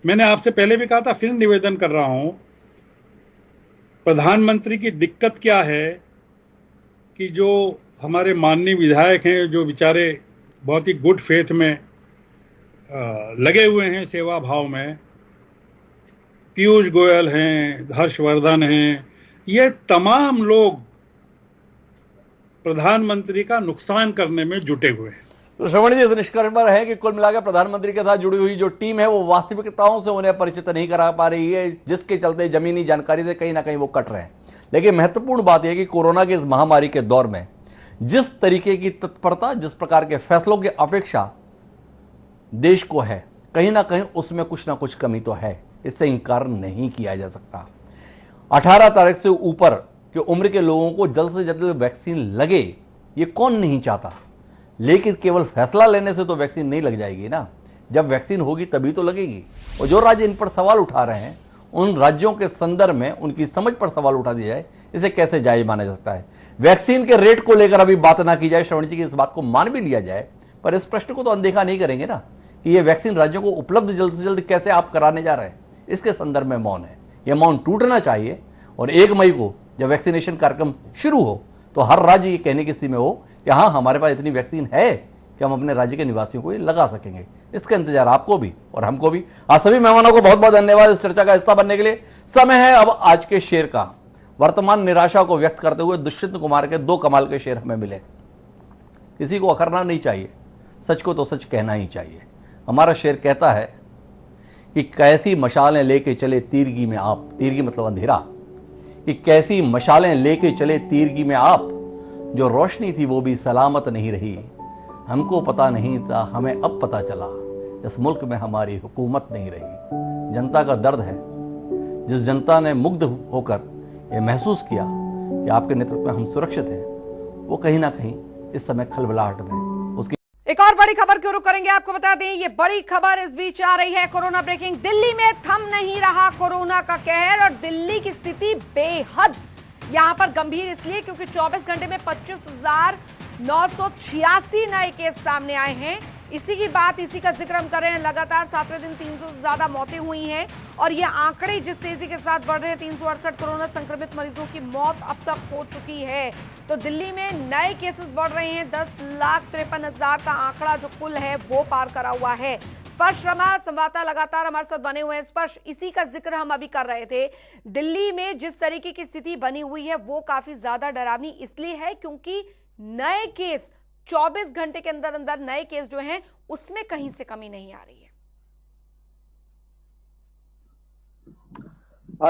मैंने आपसे पहले भी कहा था, फिर निवेदन कर रहा हूं, प्रधानमंत्री की दिक्कत क्या है कि जो हमारे माननीय विधायक हैं, जो बेचारे बहुत ही गुड फेथ में लगे हुए हैं, सेवा भाव में, पीयूष गोयल हैं, हर्षवर्धन हैं, ये तमाम लोग प्रधानमंत्री का नुकसान करने में जुटे हुए हैं। तो श्रवण जी, इस निष्कर्ष पर है कि कुल मिलाकर प्रधानमंत्री के साथ जुड़ी हुई जो टीम है वो वास्तविकताओं से उन्हें परिचित नहीं करा पा रही है, जिसके चलते जमीनी जानकारी से कहीं ना कहीं वो कट रहे हैं। लेकिन महत्वपूर्ण बात यह है कि कोरोना की इस महामारी के दौर में जिस तरीके की तत्परता, जिस प्रकार के फैसलों की अपेक्षा देश को है, कहीं ना कहीं उसमें कुछ ना कुछ कमी तो है, इससे इंकार नहीं किया जा सकता। 18 तारीख से ऊपर की उम्र के लोगों को जल्द से जल्द वैक्सीन लगे, ये कौन नहीं चाहता, लेकिन केवल फैसला लेने से तो वैक्सीन नहीं लग जाएगी ना। जब वैक्सीन होगी तभी तो लगेगी। और जो राज्य इन पर सवाल उठा रहे हैं, उन राज्यों के संदर्भ में उनकी समझ पर सवाल उठा दिया जाए, इसे कैसे जायज माना जा सकता है। वैक्सीन के रेट को लेकर अभी बात ना की जाए, श्रवण जी की इस बात को मान भी लिया जाए, पर इस प्रश्न को तो अनदेखा नहीं करेंगे ना कि ये वैक्सीन राज्यों को उपलब्ध जल्द से जल्द कैसे आप कराने जा रहे हैं, इसके संदर्भ में मौन है। यह मौन टूटना चाहिए और 1 मई को जब वैक्सीनेशन कार्यक्रम शुरू हो तो हर राज्य ये कहने की स्थिति में हो कि हाँ, हमारे पास इतनी वैक्सीन है कि हम अपने राज्य के निवासियों को ये लगा सकेंगे। इसका इंतजार आपको भी और हमको भी। आज सभी मेहमानों को बहुत बहुत धन्यवाद इस चर्चा का हिस्सा बनने के लिए। समय है अब आज के शेर का। वर्तमान निराशा को व्यक्त करते हुए दुष्यंत कुमार के 2 कमाल के शेर हमें मिले। किसी को अखरना नहीं चाहिए, सच को तो सच कहना ही चाहिए। हमारा शेर कहता है कि कैसी मशालें लेके चले तीरगी में आप, तीरगी मतलब अंधेरा, कि कैसी मशालें लेके चले तीरगी में आप, जो रोशनी थी वो भी सलामत नहीं रही। हमको पता नहीं था, हमें अब पता चला, इस मुल्क में हमारी हुकूमत नहीं रही। जनता का दर्द है, जिस जनता ने मुग्ध होकर ये महसूस किया कि आपके नेतृत्व में हम सुरक्षित हैं, वो कहीं ना कहीं इस समय खलबलाहट में उसकी। एक और बड़ी खबर क्यों रुक करेंगे, आपको बता दें, ये बड़ी खबर इस बीच आ रही है। कोरोना ब्रेकिंग, दिल्ली में थम नहीं रहा कोरोना का कहर और दिल्ली की स्थिति बेहद यहां पर गंभीर इसलिए क्योंकि 24 घंटे में 25,986 नए केस सामने आए हैं। इसी की बात, इसी का जिक्र हम कर रहे हैं। लगातार 7वें दिन 300 से ज्यादा मौतें हुई हैं और ये आंकड़े जिस तेजी के साथ बढ़ रहे हैं, 368 कोरोना संक्रमित मरीजों की मौत अब तक हो चुकी है। तो दिल्ली में नए केसेस बढ़ रहे हैं। 10,53,000 का आंकड़ा जो कुल है वो पार करा हुआ है। स्पर्श शर्मा संवाददाता लगातार हमारे साथ बने हुए हैं। स्पर्श, इसी का जिक्र हम अभी कर रहे थे। दिल्ली में जिस तरीके की स्थिति बनी हुई है वो काफी ज्यादा डरावनी इसलिए है क्योंकि नए केस 24 घंटे के अंदर अंदर नए केस जो हैं उसमें कहीं से कमी नहीं आ रही है।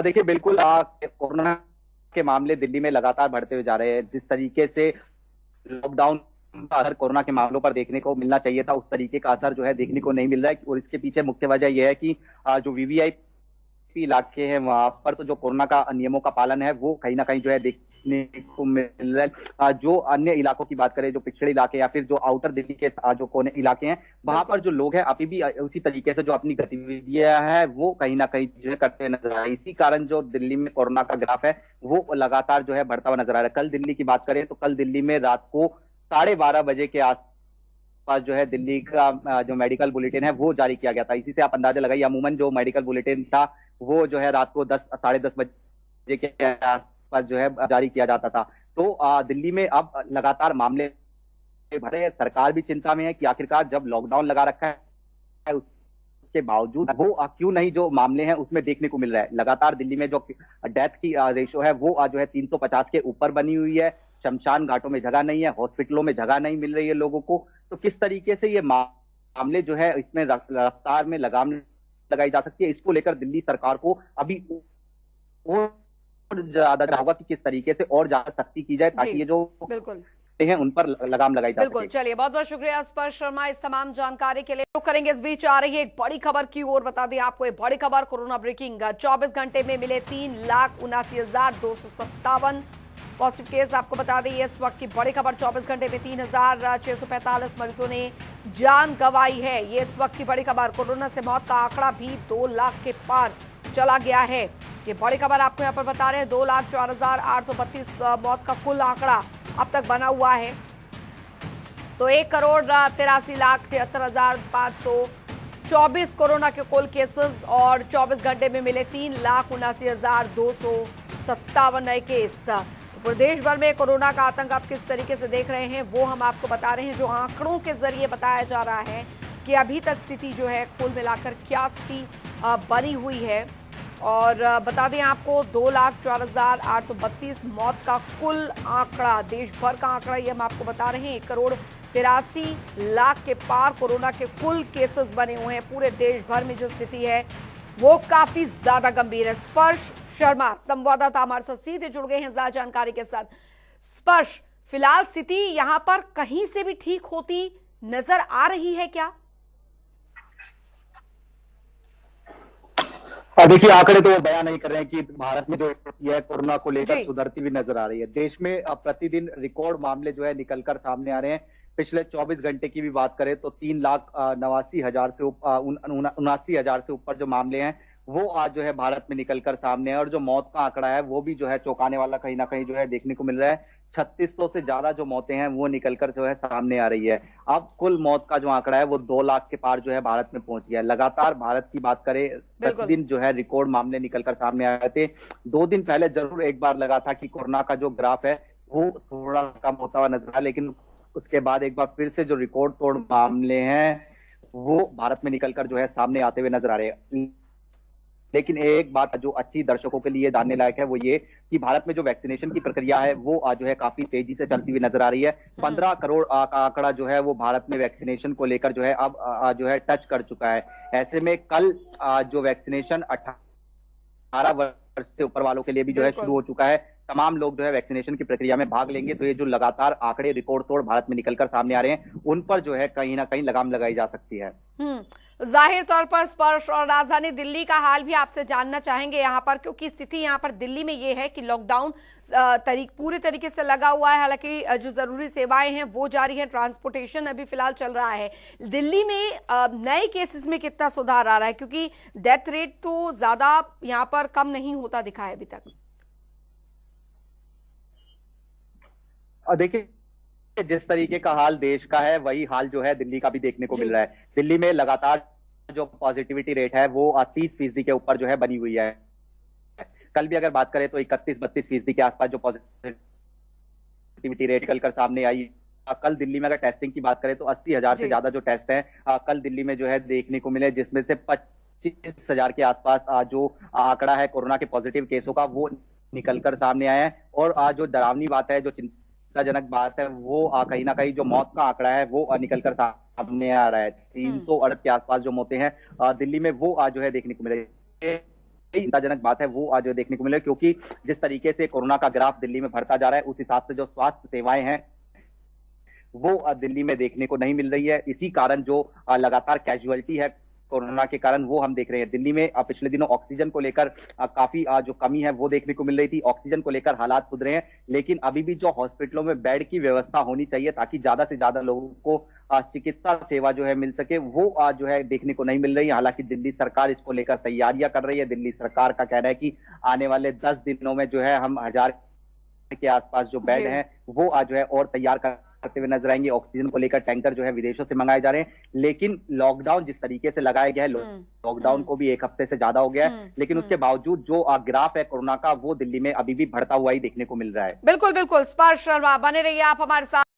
देखिए, बिल्कुल कोरोना के मामले दिल्ली में लगातार बढ़ते हुए जा रहे हैं। जिस तरीके से लॉकडाउन का असर कोरोना के मामलों पर देखने को मिलना चाहिए था, उस तरीके का असर जो है देखने को नहीं मिल रहा है। और इसके पीछे मुख्य वजह यह है कि जो वीवीआईपी इलाके हैं वहां पर तो जो कोरोना का नियमों का पालन है वो कहीं ना कहीं जो है देखने को मिल रहा है। जो अन्य इलाकों की बात करें, जो पिछड़े इलाके या फिर जो आउटर दिल्ली के जो कोने इलाके हैं, वहां पर जो लोग हैं अभी भी उसी तरीके से जो अपनी गतिविधियां हैं वो कहीं ना कहीं जो है करते नजर आ रहे हैं। इसी कारण जो दिल्ली में कोरोना का ग्राफ है वो लगातार जो है बढ़ता हुआ नजर आ रहा है। कल दिल्ली की बात करें तो कल दिल्ली में रात को 12:30 बजे के आसपास जो है दिल्ली का जो मेडिकल बुलेटिन है वो जारी किया गया था। इसी से आप अंदाजा लगाइए, अमूमन जो मेडिकल बुलेटिन था वो जो है रात को 10-10:30 बजे के आसपास जो है जारी किया जाता था। तो दिल्ली में अब लगातार मामले बढ़े हैं। सरकार भी चिंता में है कि आखिरकार जब लॉकडाउन लगा रखा है उसके बावजूद वो क्यों नहीं जो मामले हैं उसमें देखने को मिल रहा है। लगातार दिल्ली में जो डेथ की रेशो है वो जो है 350 के ऊपर बनी हुई है। शमशान घाटों में जगह नहीं है, हॉस्पिटलों में जगह नहीं मिल रही है लोगों को। तो किस तरीके से ये मामले जो है इसमें रफ्तार में लगाम लगाई जा सकती है, इसको लेकर दिल्ली सरकार को अभी और ज्यादा होगा कि किस तरीके से और ज्यादा सख्ती की जाए ताकि ये जो बिल्कुल हैं उन पर लगाम लगाई जा सके। बिल्कुल, चलिए बहुत बहुत शुक्रिया स्पर्श शर्मा इस तमाम जानकारी के लिए। तो करेंगे, इस बीच आ रही है एक बड़ी खबर की ओर। बता दें आपको एक बड़ी खबर, कोरोना ब्रेकिंग। 24 घंटे में मिले 3,79,257 पॉजिटिव केस। आपको बता दें इस वक्त की बड़ी खबर, 24 घंटे में 3,645 मरीजों ने जान गंवाई है। ये इस वक्त की बड़ी खबर। कोरोना से मौत का आंकड़ा भी 2 लाख के पार चला गया है। ये बड़ी खबर आपको यहाँ पर बता रहे हैं। 2,04,832 मौत का कुल आंकड़ा अब तक बना हुआ है। तो 1,83,73,524 कोरोना के कुल केसेस और 24 घंटे में मिले 3,79,257 नए केस। प्रदेश भर में कोरोना का आतंक आप किस तरीके से देख रहे हैं वो हम आपको बता रहे हैं। जो आंकड़ों के जरिए बताया जा रहा है कि अभी तक स्थिति जो है कुल मिलाकर क्या स्थिति बनी हुई है। और बता दें आपको 2,04,832 मौत का कुल आंकड़ा, देश भर का आंकड़ा ये हम आपको बता रहे हैं। 1,83,00,000 के पार कोरोना के कुल केसेस बने हुए हैं। पूरे देश भर में जो स्थिति है वो काफी ज्यादा गंभीर है। स्पर्श शर्मा संवाददाता हमारे साथ सीधे जुड़ गए हैं ज्यादा जानकारी के साथ। स्पर्श, फिलहाल स्थिति यहां पर कहीं से भी ठीक होती नजर आ रही है क्या? देखिए, आंकड़े तो वो बयान नहीं कर रहे हैं कि भारत में जो स्थिति है कोरोना को लेकर सुधरती हुई नजर आ रही है। देश में प्रतिदिन रिकॉर्ड मामले जो है निकलकर सामने आ रहे हैं। पिछले 24 घंटे की भी बात करें तो 3,89,000 से 79,000 से ऊपर जो मामले हैं वो आज जो है भारत में निकलकर सामने है। और जो मौत का आंकड़ा है वो भी जो है चौंकाने वाला कहीं ना कहीं जो है देखने को मिल रहा है। 3600 से ज्यादा जो मौतें हैं वो निकलकर जो है सामने आ रही है। अब कुल मौत का जो आंकड़ा है वो 2 लाख के पार जो है भारत में पहुंच गया है। लगातार भारत की बात करें, प्रतिदिन जो है रिकॉर्ड मामले निकलकर सामने आए थे। 2 दिन पहले जरूर एक बार लगा था कि कोरोना का जो ग्राफ है वो थोड़ा कम होता हुआ नजर आया, लेकिन उसके बाद एक बार फिर से जो रिकॉर्ड तोड़ मामले हैं वो भारत में निकलकर जो है सामने आते हुए नजर आ रहे हैं। लेकिन एक बात जो अच्छी दर्शकों के लिए जानने लायक है वो ये कि भारत में जो वैक्सीनेशन की प्रक्रिया है वो आज जो है काफी तेजी से चलती हुई नजर आ रही है। 15 करोड़ का आंकड़ा जो है वो भारत में वैक्सीनेशन को लेकर जो है अब जो है टच कर चुका है। ऐसे में कल जो वैक्सीनेशन 18 वर्ष से ऊपर वालों के लिए भी जो है शुरू हो चुका है। तमाम लोग जो है वैक्सीनेशन की प्रक्रिया में भाग लेंगे। तो ये जो लगातार आंकड़े रिकॉर्ड तोड़ भारत में निकलकर सामने आ रहे हैं उन पर जो है कहीं ना कहीं लगाम लगाई जा सकती है। जाहिर तौर पर स्पर्श और राजधानी दिल्ली का हाल भी आपसे जानना चाहेंगे यहाँ पर, क्योंकि स्थिति यहाँ पर दिल्ली में ये है कि लॉकडाउन पूरे तरीके से लगा हुआ है। हालांकि जो जरूरी सेवाएं हैं वो जारी है, ट्रांसपोर्टेशन अभी फिलहाल चल रहा है। दिल्ली में नए केसेस में कितना सुधार आ रहा है, क्योंकि डेथ रेट तो ज्यादा यहाँ पर कम नहीं होता दिखा है अभी तक। देखिए जिस तरीके का हाल देश का है वही हाल जो है दिल्ली का भी देखने को मिल रहा है। दिल्ली में लगातार जो पॉजिटिविटी रेट है वो 30% के ऊपर जो है बनी हुई है। कल भी अगर बात करें तो 31-32% के आसपास जो पॉजिटिविटी रेट कल कर सामने आई। कल दिल्ली में अगर टेस्टिंग की बात करें तो 80,000 से ज्यादा जो टेस्ट हैं कल दिल्ली में जो है देखने को मिले, जिसमें से 25,000 के आसपास जो आंकड़ा है कोरोना के पॉजिटिव केसों का वो निकलकर सामने आया है। और आज जो डरावनी बात है, जो चिंताजनक बात है, वो कहीं ना कहीं जो मौत का आंकड़ा है वो निकलकर सामने आ रहा है। 308 के आसपास जो मौतें हैं दिल्ली में वो आज जो है देखने को मिल रही है। चिंताजनक बात है वो आज जो देखने को मिले, क्योंकि जिस तरीके से कोरोना का ग्राफ दिल्ली में बढ़ता जा रहा है उस हिसाब से जो स्वास्थ्य सेवाएं हैं वो दिल्ली में देखने को नहीं मिल रही है। इसी कारण जो लगातार कैजुअलिटी है कोरोना के कारण वो हम देख रहे हैं। दिल्ली में पिछले दिनों ऑक्सीजन को लेकर काफी जो कमी है वो देखने को मिल रही थी। ऑक्सीजन को लेकर हालात सुधरे हैं, लेकिन अभी भी जो हॉस्पिटलों में बेड की व्यवस्था होनी चाहिए ताकि ज्यादा से ज्यादा लोगों को चिकित्सा सेवा जो है मिल सके, वो जो है देखने को नहीं मिल रही है। हालांकि दिल्ली सरकार इसको लेकर तैयारियां कर रही है। दिल्ली सरकार का कहना है कि आने वाले 10 दिनों में जो है हम 1000 के आसपास जो बेड हैं वो जो है और तैयार करते हुए नजर आएंगे। ऑक्सीजन को लेकर टैंकर जो है विदेशों से मंगाए जा रहे हैं, लेकिन लॉकडाउन जिस तरीके से लगाया गया है, लॉकडाउन को भी 1 हफ्ते से ज्यादा हो गया है, लेकिन उसके बावजूद जो ग्राफ है कोरोना का वो दिल्ली में अभी भी बढ़ता हुआ ही देखने को मिल रहा है। बिल्कुल बिल्कुल, स्पर्श शर्मा बने रहिए आप हमारे साथ।